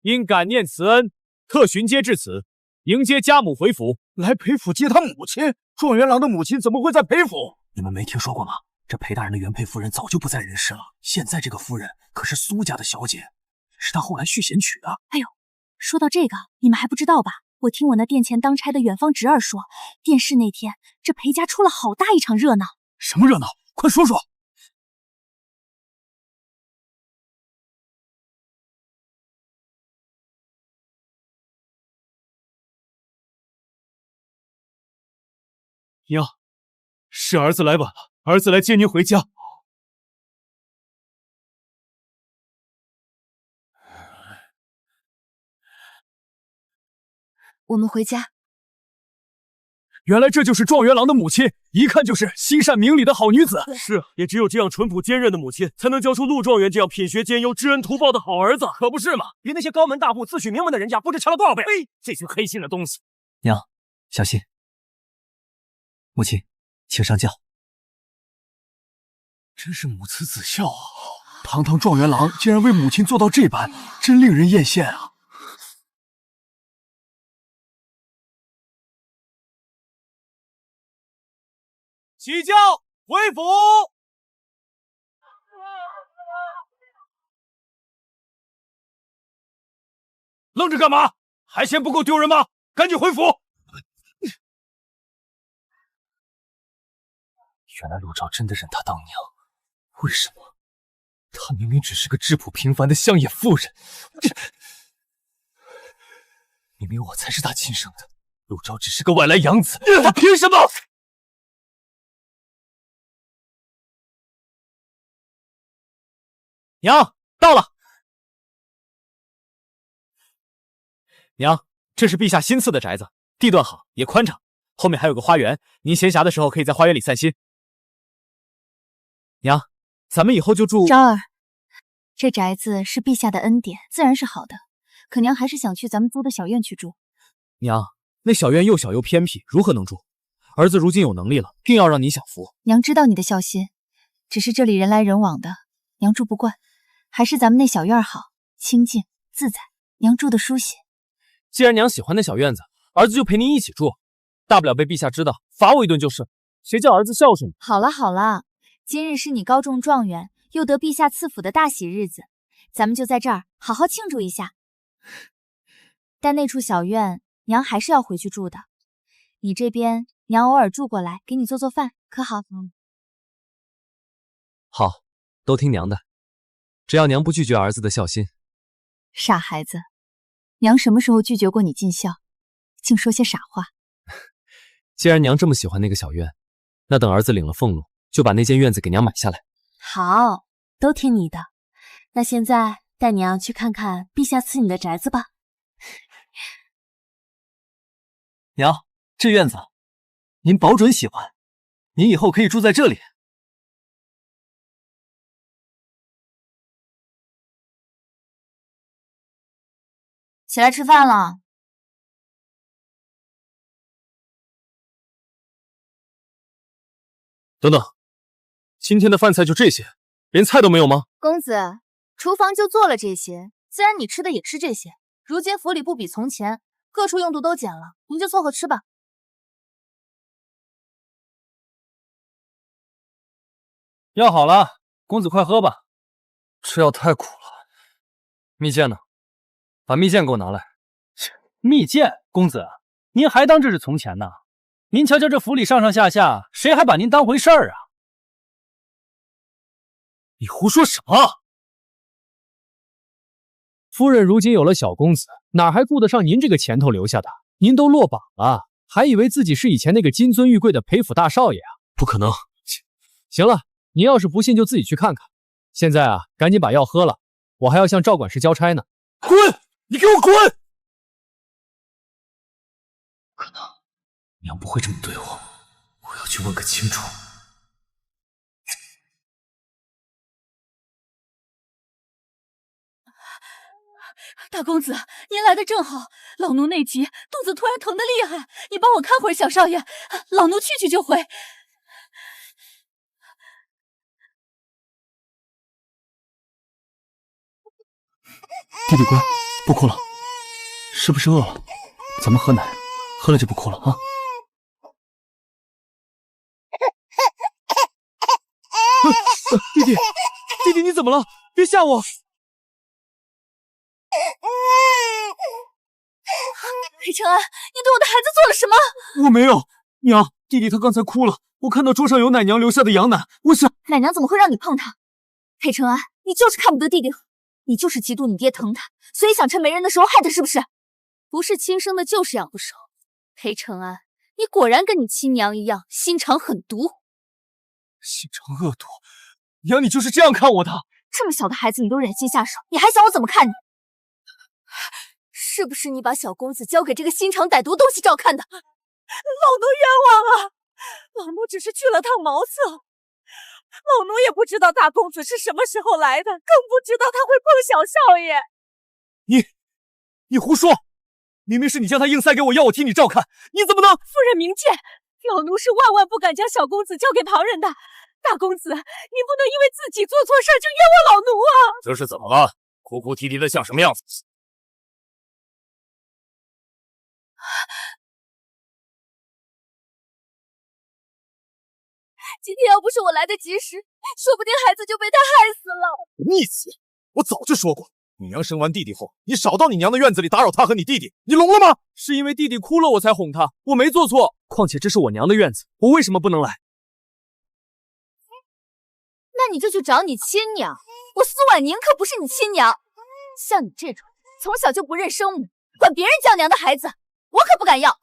因感念慈恩，特巡街至此，迎接家母回府。来裴府接他母亲？状元郎的母亲怎么会在裴府？你们没听说过吗？这裴大人的原配夫人早就不在人世了，现在这个夫人可是苏家的小姐，是他后来续弦娶的。哎呦，说到这个，你们还不知道吧？我听我那殿前当差的远方侄儿说，殿试那天，这裴家出了好大一场热闹。什么热闹？快说说！哟，是儿子来晚了，儿子来接您回家。我们回家。原来这就是状元郎的母亲，一看就是心善明理的好女子。是，也只有这样淳朴坚韧的母亲，才能教出陆状元这样品学兼优、知恩图报的好儿子，可不是吗？比那些高门大户、自诩名门的人家不知强了多少倍。这群黑心的东西！娘，小心！母亲，请上轿。真是母慈子孝啊！堂堂状元郎竟然为母亲做到这般，真令人艳羡啊！起轿回府。愣着干嘛？还嫌不够丢人吗？赶紧回府！原来陆昭真的认她当娘，为什么？她明明只是个质朴平凡的乡野妇人，明明我才是她亲生的，陆昭只是个外来养子，她凭什么？娘，到了。娘，这是陛下新赐的宅子，地段好，也宽敞，后面还有个花园，您闲暇的时候可以在花园里散心。娘，咱们以后就住……昭儿，这宅子是陛下的恩典，自然是好的。可娘还是想去咱们租的小院去住。娘，那小院又小又偏僻，如何能住？儿子如今有能力了，定要让你享福。娘知道你的孝心，只是这里人来人往的，娘住不惯。还是咱们那小院好，清静自在，娘住的舒心。既然娘喜欢那小院子，儿子就陪您一起住，大不了被陛下知道，罚我一顿就是。谁叫儿子孝顺？好了好了，今日是你高中状元，又得陛下赐福的大喜日子，咱们就在这儿好好庆祝一下。但那处小院，娘还是要回去住的。你这边，娘偶尔住过来给你做做饭，可好？好，都听娘的。只要娘不拒绝儿子的孝心。傻孩子，娘什么时候拒绝过你尽孝？净说些傻话。既然娘这么喜欢那个小院，那等儿子领了俸禄，就把那间院子给娘买下来。好，都听你的。那现在带娘去看看陛下赐你的宅子吧。娘，这院子您保准喜欢，您以后可以住在这里。起来吃饭了。等等，今天的饭菜就这些，连菜都没有吗？公子，厨房就做了这些，自然你吃的也是这些。如今府里不比从前，各处用度都减了，您就凑合吃吧。药好了，公子快喝吧。这药太苦了。蜜饯呢？把蜜饯给我拿来。蜜饯，公子，您还当这是从前呢？您瞧瞧这府里上上下下，谁还把您当回事儿啊？你胡说什么？夫人如今有了小公子，哪还顾得上您这个前头留下的？您都落榜了，还以为自己是以前那个金尊玉贵的裴府大少爷啊？不可能！行了，您要是不信，就自己去看看。现在啊，赶紧把药喝了，我还要向赵管事交差呢。滚！你给我滚！不可能，娘不会这么对我，我要去问个清楚。大公子，您来的正好，老奴内急，肚子突然疼得厉害，你帮我看会儿小少爷，老奴去就回。弟弟乖，不哭了，是不是饿了？咱们喝奶，喝了就不哭了啊！弟弟你怎么了？别吓我！裴承安，你对我的孩子做了什么？我没有，娘，弟弟他刚才哭了，我看到桌上有奶娘留下的羊奶，我想……奶娘怎么会让你碰他？裴承安，你就是看不得弟弟，你就是嫉妒你爹疼他，所以想趁没人的时候害他，是不是？不是亲生的，就是养不熟。裴承安，你果然跟你亲娘一样，心肠狠毒。心肠恶毒，娘，你就是这样看我的？这么小的孩子你都忍心下手，你还想我怎么看你？是不是你把小公子交给这个心肠歹毒的东西照看的？老奴冤枉啊！老奴只是去了趟茅厕，老奴也不知道大公子是什么时候来的，更不知道他会碰小少爷。你胡说！明明是你将他硬塞给我，要我替你照看，你怎么能？夫人明鉴，老奴是万万不敢将小公子交给旁人的。大公子，您不能因为自己做错事就冤枉老奴啊！这是怎么了？哭哭啼啼的像什么样子？今天要不是我来得及时，说不定孩子就被他害死了。逆子！我早就说过，你娘生完弟弟后，你少到你娘的院子里打扰她和你弟弟，你聋了吗？是因为弟弟哭了我才哄他，我没做错。况且这是我娘的院子，我为什么不能来？那你就去找你亲娘，我苏婉宁可不是你亲娘。像你这种从小就不认生母，管别人叫娘的孩子，我可不敢要。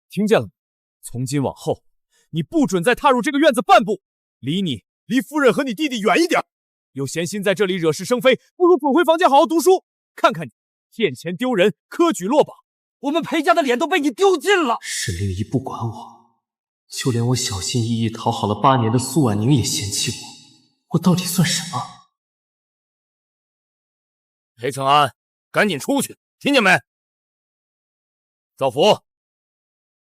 听见了吗？从今往后，你不准再踏入这个院子半步，离夫人和你弟弟远一点。有闲心在这里惹是生非，不如滚回房间好好读书。看看你，骗钱丢人，科举落榜，我们裴家的脸都被你丢尽了。沈令仪不管我，就连我小心翼翼讨好了8年的苏婉宁也嫌弃我到底算什么？裴承安，赶紧出去，听见没？赵福，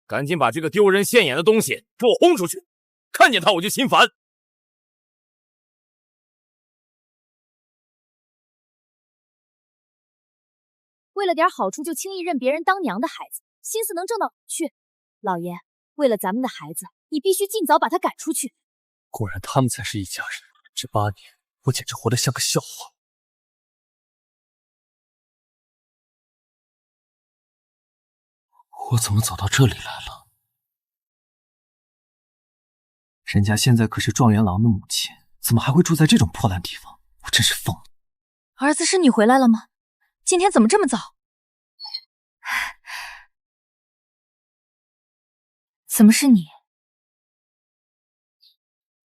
赶紧把这个丢人现眼的东西给我轰出去，看见他我就心烦。为了点好处就轻易认别人当娘的孩子，心思能正到哪去？老爷，为了咱们的孩子，你必须尽早把他赶出去。果然他们才是一家人。这8年，我简直活得像个笑话。我怎么走到这里来了？人家现在可是状元郎的母亲，怎么还会住在这种破烂地方？我真是疯了。儿子，是你回来了吗？今天怎么这么早？怎么是你？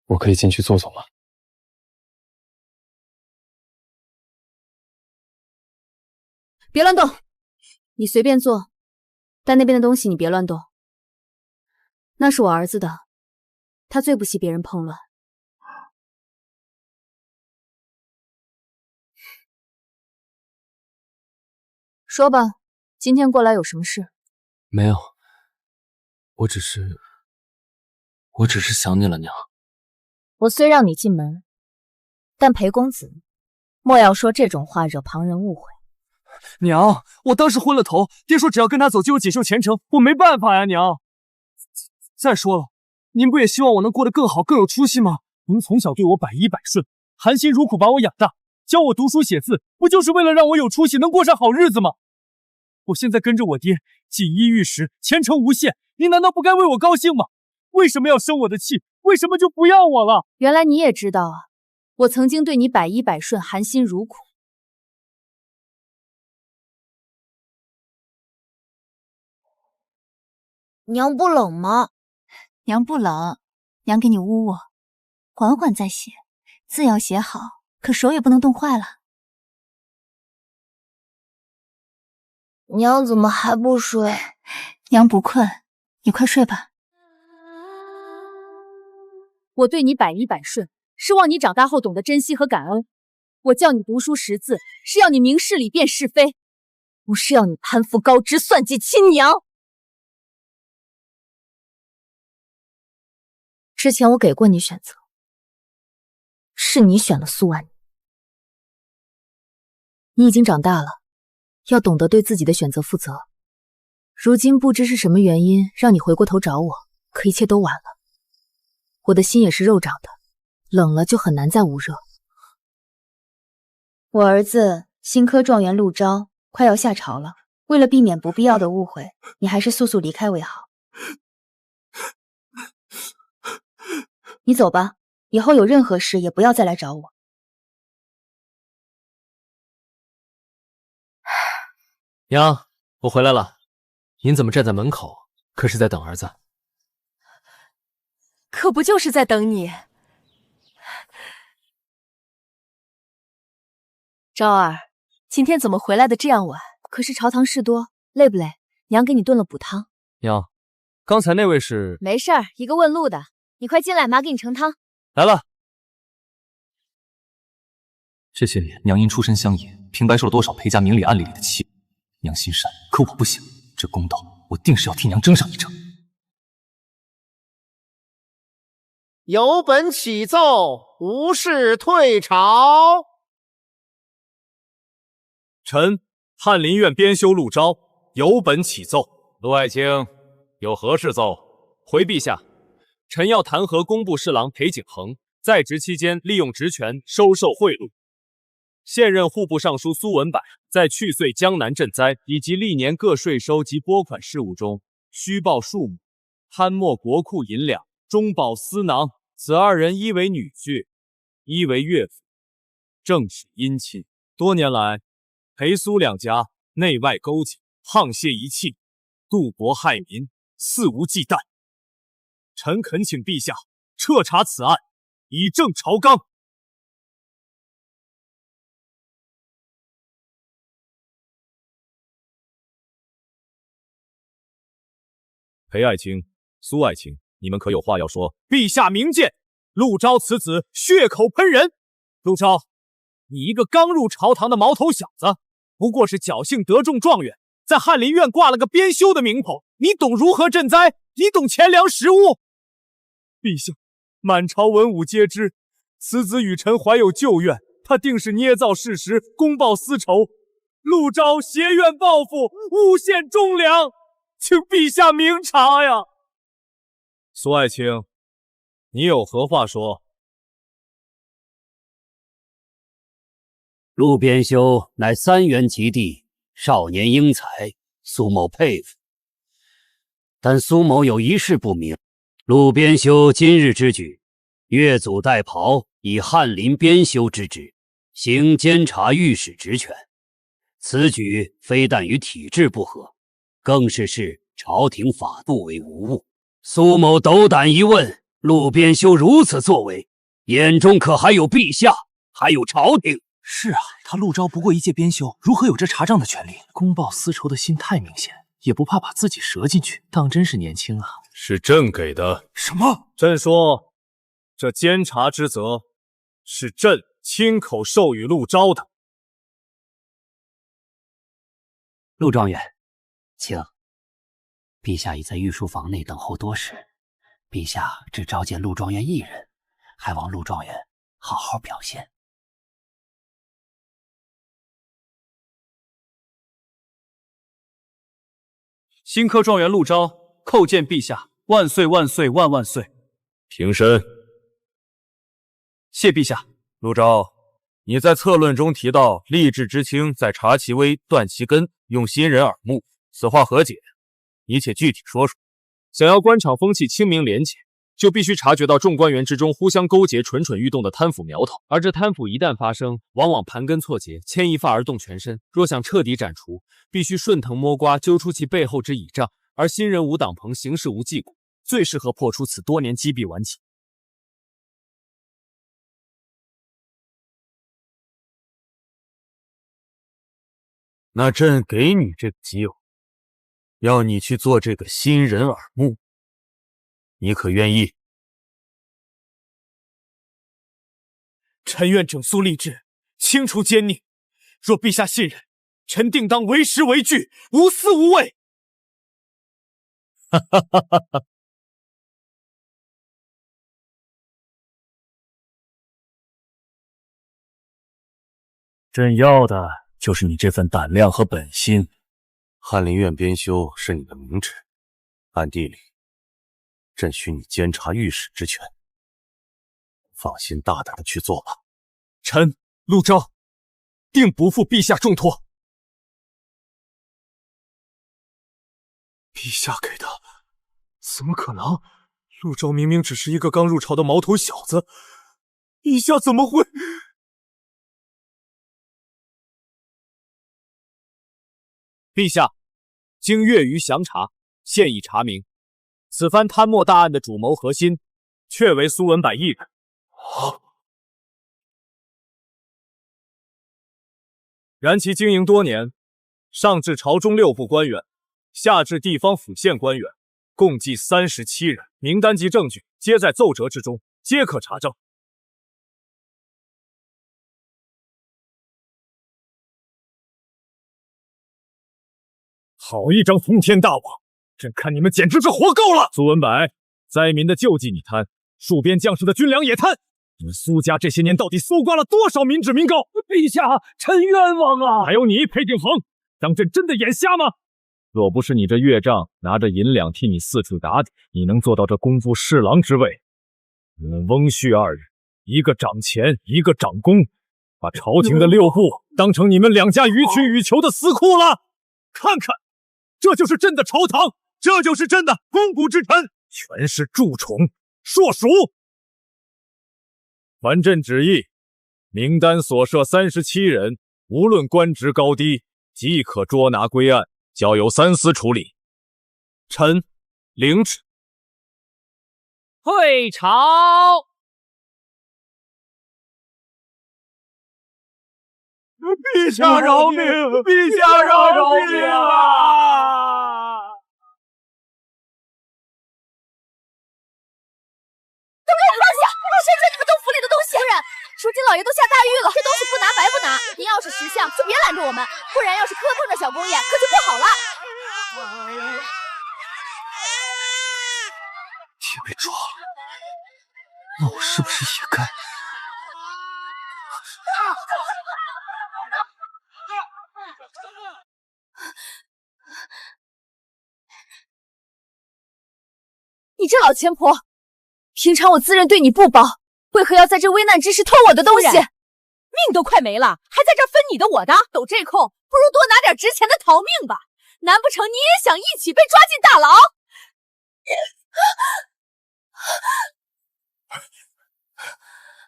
我可以进去坐坐吗？别乱动，你随便坐，但那边的东西你别乱动。那是我儿子的，他最不惜别人碰乱。说吧，今天过来有什么事？没有，我只是想你了，娘。我虽让你进门，但裴公子莫要说这种话，惹旁人误会。娘，我当时昏了头，爹说只要跟他走就有锦绣前程，我没办法呀，娘。再说了，您不也希望我能过得更好、更有出息吗？您从小对我百依百顺，含辛茹苦把我养大，教我读书写字，不就是为了让我有出息，能过上好日子吗？我现在跟着我爹，锦衣玉食，前程无限，您难道不该为我高兴吗？为什么要生我的气？为什么就不要我了？原来你也知道啊，我曾经对你百依百顺，含辛茹苦。娘不冷吗？娘不冷，娘给你捂捂，缓缓再写，字要写好，可手也不能冻坏了。娘怎么还不睡？娘不困，你快睡吧。我对你百依百顺，是望你长大后懂得珍惜和感恩。我叫你读书识字，是要你明事理辨是非，不是要你攀附高枝，算计亲娘。之前我给过你选择，是你选了苏婉宁。你已经长大了，要懂得对自己的选择负责。如今不知是什么原因让你回过头找我，可一切都晚了。我的心也是肉长的，冷了就很难再捂热。我儿子新科状元陆昭快要下朝了，为了避免不必要的误会，你还是速速离开为好。你走吧，以后有任何事也不要再来找我。娘，我回来了。您怎么站在门口？可是在等儿子？可不就是在等你。昭儿，今天怎么回来的这样晚？可是朝堂事多，累不累？娘给你炖了补汤。娘，刚才那位是？没事儿，一个问路的。你快进来，妈给你盛汤。来了。这些年，娘因出身乡野，平白受了多少裴家明里暗里里的欺负。娘心善，可我不行，这公道我定是要替娘争上一争。有本启奏，无事退朝。臣翰林院编修陆昭有本启奏。陆爱卿有何事奏？回陛下，臣要弹劾工部侍郎裴景恒在职期间利用职权收受贿赂。现任户部尚书苏文柏在去岁江南赈灾以及历年各税收及拨款事务中虚报数目，贪没国库银两，中饱私囊。此二人一为女婿，一为岳父，正是姻亲。多年来，裴苏两家内外勾结，沆瀣一气，妒国害民，肆无忌惮。臣恳请陛下彻查此案，以正朝纲。裴爱卿、苏爱卿，你们可有话要说？陛下明鉴，陆昭此子血口喷人。陆昭，你一个刚入朝堂的毛头小子，不过是侥幸得中状元，在翰林院挂了个编修的名头，你懂如何赈灾？你懂钱粮食物？陛下，满朝文武皆知，此子与臣怀有旧怨，他定是捏造事实，公报私仇。陆昭挟怨报复，诬陷忠良，请陛下明察呀！苏爱卿，你有何话说？陆编修乃3元及第，少年英才，苏某佩服。但苏某有一事不明，陆编修今日之举，越俎代庖，以翰林编修之职，行监察御史职权，此举非但与体制不合，更是视朝廷法度为无物。苏某斗胆一问，陆编修如此作为，眼中可还有陛下，还有朝廷？是啊，他陆昭不过一介编修，如何有这查账的权利？公报私仇的心太明显，也不怕把自己折进去，当真是年轻啊！是朕给的。什么？朕说，这监察之责是朕亲口授予陆昭的。陆状元，请。陛下已在御书房内等候多时，陛下只召见陆状元一人，还望陆状元好好表现。新科状元陆昭叩见陛下，万岁万岁万万岁！平身。谢陛下。陆昭，你在策论中提到立志之清在察其微，断其根，用新人耳目，此话何解？你且具体说说。想要官场风气清明廉洁，就必须察觉到众官员之中互相勾结、蠢蠢欲动的贪腐苗头。而这贪腐一旦发生，往往盘根错节，牵一发而动全身。若想彻底斩除，必须顺藤摸瓜，揪出其背后之倚仗。而新人无挡棚，行事无忌骨，最适合破除此多年积弊顽疾。那朕给你这个机会，要你去做这个新人耳目，你可愿意？臣愿整肃吏治，清除奸佞。若陛下信任，臣定当为时为据，无私无畏。哈哈哈哈哈！朕要的就是你这份胆量和本心。翰林院编修是你的明职，暗地里，朕许你监察御史之权。放心大胆的去做吧。臣陆昭定不负陛下重托。陛下给的？怎么可能？陆昭明明只是一个刚入朝的毛头小子，陛下怎么会？陛下，经阅舆详查，现已查明，此番贪墨大案的主谋核心却为苏文柏一人。然其经营多年，上至朝中6部官员，下至地方府县官员，共计37人，名单及证据皆在奏折之中，皆可查证。好一张通天大网！朕看你们简直是活够了！苏文柏，灾民的救济你贪，戍边将士的军粮也贪，你们苏家这些年到底搜刮了多少民脂民膏？陛下，臣冤枉啊！还有你，裴景恒，当朕真的眼瞎吗？若不是你这岳丈拿着银两替你四处打点，你能做到这工部侍郎之位？你们翁婿2人，一个掌钱，一个掌功，把朝廷的6部当成你们2家予取予求的私库了。看看，这就是朕的朝堂，这就是朕的肱骨之臣，全是蛀虫硕鼠。凡朕旨意，名单所设37人，无论官职高低，即可捉拿归案，交由3司处理。臣领旨。退朝！陛下饶命！陛下饶命啊！都给我放下！谁准你们动府里的东西？夫人，如今老爷都下大狱了，这东西不拿白不拿。您要是识相，就别拦着我们，不然要是磕碰着小公爷，可就不好了。也被抓了，那我是不是也该？你这老钱婆，平常我自认对你不薄，为何要在这危难之时偷我的东西？命都快没了，还在这分你的我的，有这空，不如多拿点值钱的逃命吧。难不成你也想一起被抓进大牢？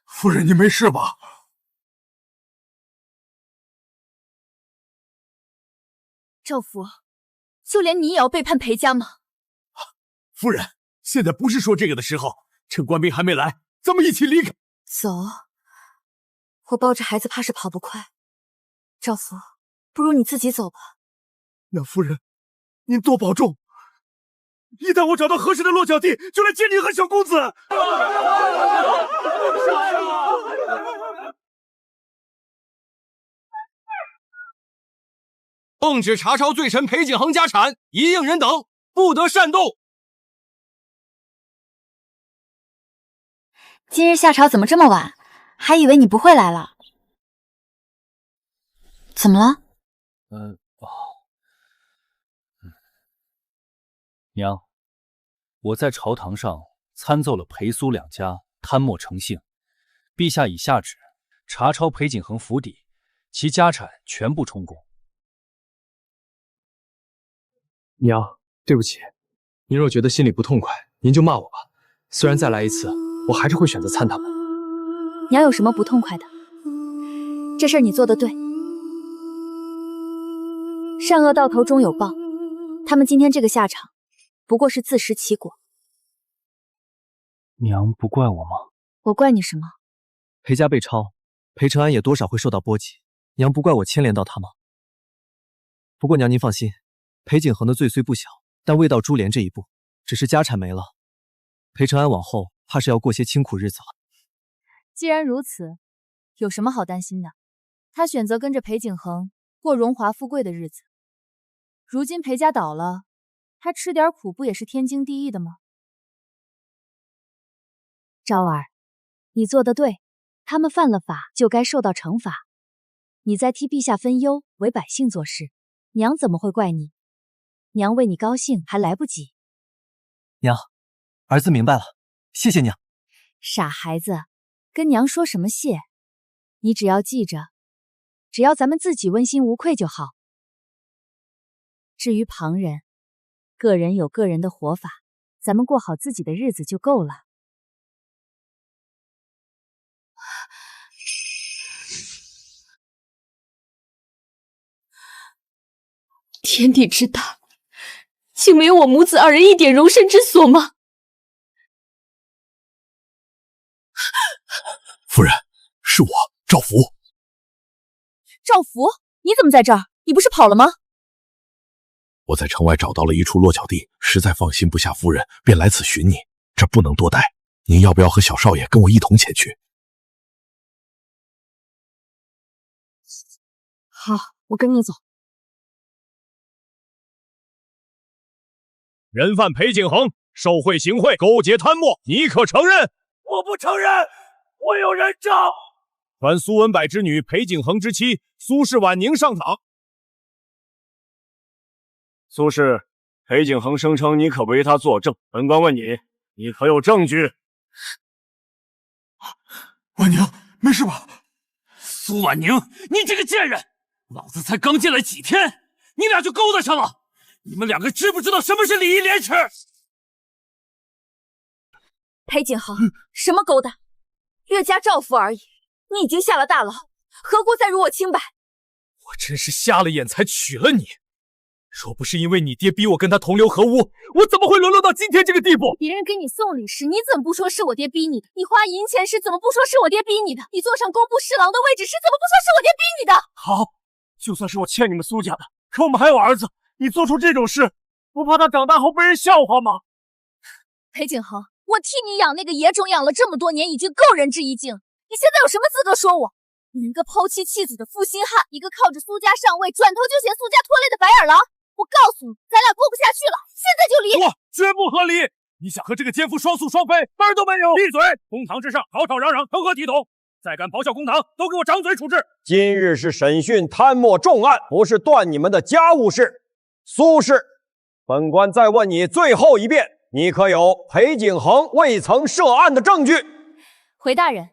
夫人，你没事吧？赵福，就连你也要背叛裴家吗？夫人，现在不是说这个的时候，趁官兵还没来，咱们一起离开。走，我抱着孩子怕是跑不快。赵福，不如你自己走吧。那夫人，您多保重。一旦我找到合适的落脚地，就来接您和小公子。奉旨查抄罪臣裴景恒家产，一应人等不得擅动。今日下朝怎么这么晚？还以为你不会来了。怎么了？娘，我在朝堂上参奏了裴苏2家贪墨成性，陛下已下旨查抄裴景恒府邸，其家产全部充公。娘，对不起，您若觉得心里不痛快，您就骂我吧。虽然再来一次，我还是会选择参他们。娘有什么不痛快的？这事儿你做得对，善恶到头终有报，他们今天这个下场，不过是自食其果。娘不怪我吗？我怪你什么？裴家被抄，裴承安也多少会受到波及，娘不怪我牵连到他吗？不过娘您放心，裴景恒的罪虽不小，但未到株连这一步，只是家产没了。裴承安往后怕是要过些清苦日子了。既然如此，有什么好担心的？他选择跟着裴景恒过荣华富贵的日子，如今裴家倒了，他吃点苦不也是天经地义的吗？昭儿，你做得对，他们犯了法就该受到惩罚。你在替陛下分忧，为百姓做事，娘怎么会怪你？娘为你高兴还来不及。娘，儿子明白了，谢谢娘。傻孩子，跟娘说什么谢？你只要记着，只要咱们自己问心无愧就好。至于旁人，个人有个人的活法，咱们过好自己的日子就够了。天地之大，竟没有我母子2人一点容身之所吗？夫人，是我赵福。赵福，你怎么在这儿？你不是跑了吗？我在城外找到了一处落脚地，实在放心不下夫人，便来此寻你。这不能多待，您要不要和小少爷跟我一同前去？好，我跟你走。人犯裴景恒受贿行贿，勾结贪墨，你可承认？我不承认，我有人证。传苏文柏之女裴景恒之妻苏氏婉宁上堂。苏氏，裴景恒声称你可为他作证，本官问你，你可有证据？婉宁，没事吧？苏婉宁，你这个贱人！老子才刚进来几天，你俩就勾搭上了？你们两个知不知道什么是礼义廉耻？裴景恒，什么勾搭？岳家赵府而已，你已经下了大牢，何故再辱我清白？我真是瞎了眼才娶了你。若不是因为你爹逼我跟他同流合污，我怎么会沦落到今天这个地步？别人给你送礼时，你怎么不说是我爹逼你的？你花银钱时，怎么不说是我爹逼你的？你坐上工部侍郎的位置时，怎么不说是我爹逼你的？好，就算是我欠你们苏家的，可我们还有儿子，你做出这种事，不怕他长大后被人笑话吗？裴景恒，我替你养那个野种养了这么多年，已经够仁至义尽了。你现在有什么资格说我？你一个抛妻弃子的负心汉，一个靠着苏家上位，转头就嫌苏家拖累的白眼狼。我告诉你，咱俩过不下去了，现在就离！错，绝不合理！你想和这个奸夫双宿双飞，门儿都没有！闭嘴！公堂之上，吵吵嚷嚷，成何体统？再敢咆哮公堂，都给我掌嘴处置！今日是审讯贪墨重案，不是断你们的家务事。苏氏，本官再问你最后一遍，你可有裴景恒未曾涉案的证据？回大人，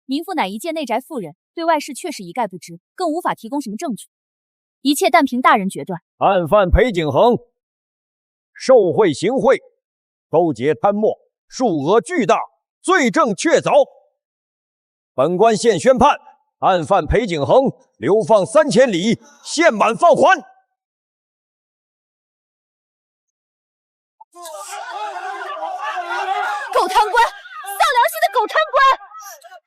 民妇乃一介内宅妇人，对外事确实一概不知，更无法提供什么证据。一切但凭大人决断。案犯裴景恒受贿行贿，勾结贪墨，数额巨大，罪证确凿。本官现宣判，案犯裴景恒流放3000里，限满放还。狗贪官，丧良心的狗贪官！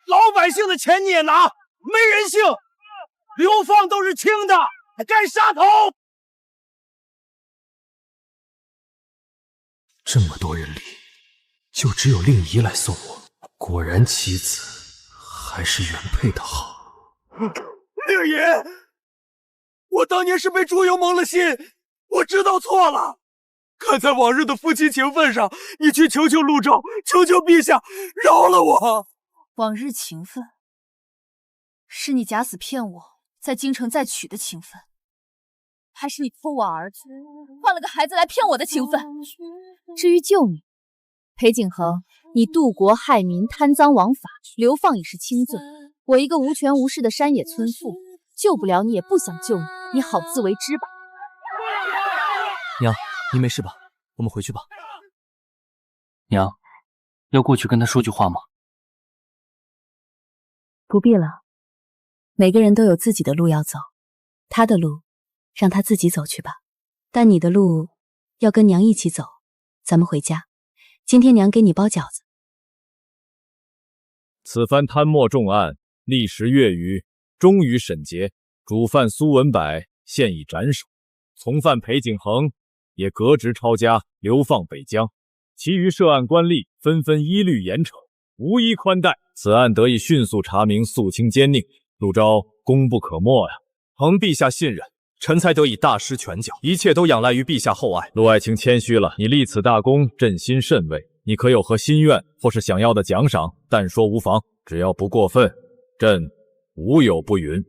老百姓的钱你也拿，没人性！流放都是轻的，还敢杀头！这么多人里，就只有令仪来送我。果然妻子还是原配的好。令仪，我当年是被猪油蒙了心，我知道错了。看在往日的夫妻情分上，你去求求陆昭，求求陛下，饶了我。往日情分，是你假死骗我，在京城再娶的情分，还是你托我儿子换了个孩子来骗我的情分？至于救你，裴景恒，你渡国害民、贪赃枉法、流放已是轻罪。我一个无权无势的山野村妇，救不了你，也不想救你，你好自为之吧。娘，您没事吧？我们回去吧。娘，要过去跟他说句话吗？不必了，每个人都有自己的路要走，他的路让他自己走去吧。但你的路要跟娘一起走，咱们回家。今天娘给你包饺子。此番贪墨重案历时月余，终于审结，主犯苏文柏现已斩首，从犯裴景恒也革职抄家，流放北疆，其余涉案官吏纷纷依律严惩，无一宽待。此案得以迅速查明，肃清奸佞，陆昭功不可没呀！蒙陛下信任，臣才得以大施拳脚，一切都仰赖于陛下厚爱。陆爱卿谦虚了，你立此大功，朕心甚慰。你可有何心愿或是想要的奖赏？但说无妨，只要不过分，朕无有不允。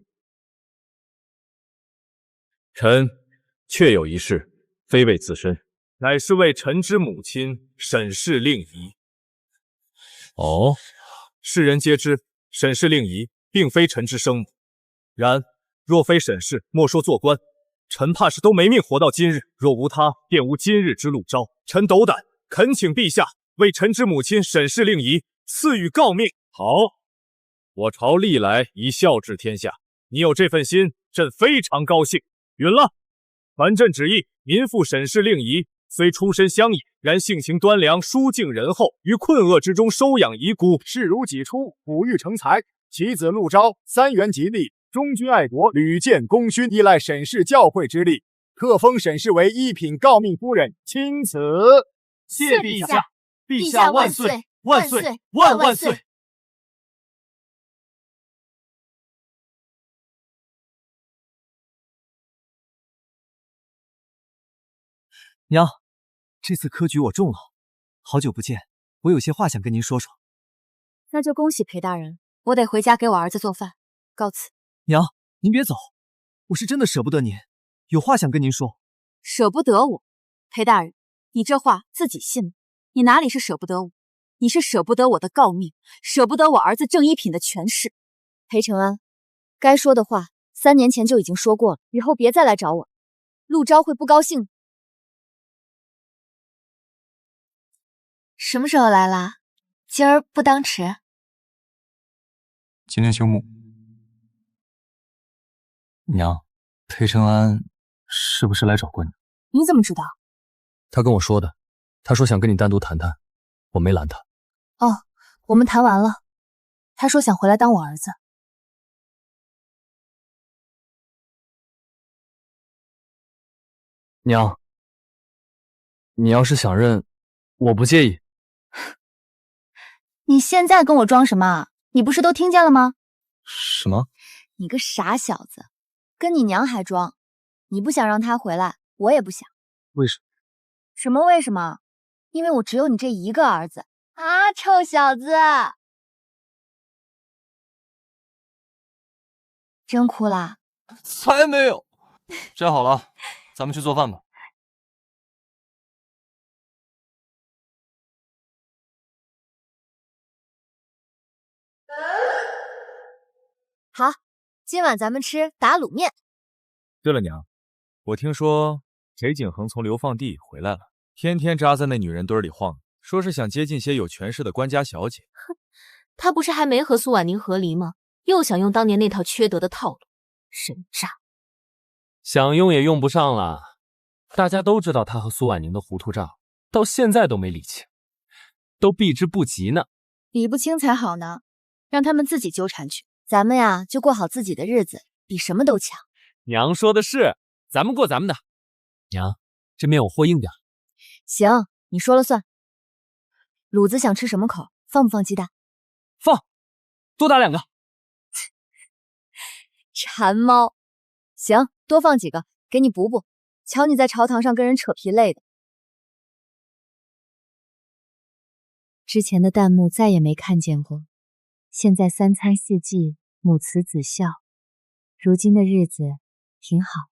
臣确有一事，非为自身，乃是为臣之母亲沈氏令仪。哦，世人皆知，沈氏令仪并非臣之生母。然若非沈氏，莫说做官，臣怕是都没命活到今日。若无他，便无今日之陆昭。臣斗胆，恳请陛下为臣之母亲沈氏令仪赐予诰命。好，我朝历来以孝治天下，你有这份心，朕非常高兴。允了，传朕旨意，民妇沈氏令仪虽出身乡野，然性情端良，淑静仁厚，于困厄之中收养遗孤，视如己出，抚育成才。其子陆昭3元及第，忠君爱国，屡建功勋，依赖沈氏教诲之力，特封沈氏为一品诰命夫人，钦此。谢陛下，陛下万岁，万岁，万万岁！娘，这次科举我中了，好久不见，我有些话想跟您说说。那就恭喜裴大人，我得回家给我儿子做饭，告辞。娘，您别走，我是真的舍不得您，有话想跟您说。舍不得我？裴大人，你这话自己信吗？你哪里是舍不得我，你是舍不得我的诰命，舍不得我儿子正一品的权势。裴承安，该说的话3年前就已经说过了，以后别再来找我，陆昭会不高兴。什么时候来啦？今儿不当迟。今天休沐。娘，裴承安是不是来找过你？你怎么知道？他跟我说的，他说想跟你单独谈谈，我没拦他。哦，我们谈完了，他说想回来当我儿子。娘，你要是想认，我不介意。你现在跟我装什么？你不是都听见了吗？什么？你个傻小子，跟你娘还装？你不想让她回来，我也不想。为什么？什么为什么？因为我只有你这一个儿子啊！臭小子，真哭啦？才没有。摘好了，咱们去做饭吧。好，今晚咱们吃打卤面。对了，娘，我听说裴景恒从流放地回来了，天天扎在那女人堆里晃，说是想接近些有权势的官家小姐。哼，他不是还没和苏婉宁和离吗？又想用当年那套缺德的套路，人渣。想用也用不上了，大家都知道他和苏婉宁的糊涂账，到现在都没理清，都避之不及呢。理不清才好呢，让他们自己纠缠去。咱们呀，就过好自己的日子，比什么都强。娘说的是，咱们过咱们的。娘，这面我和硬点。行，你说了算。卤子想吃什么口？放不放鸡蛋？放，多打2个。馋猫。行，多放几个，给你补补。瞧你在朝堂上跟人扯皮累的。之前的弹幕再也没看见过，现在3餐4季，母慈子孝，如今的日子挺好。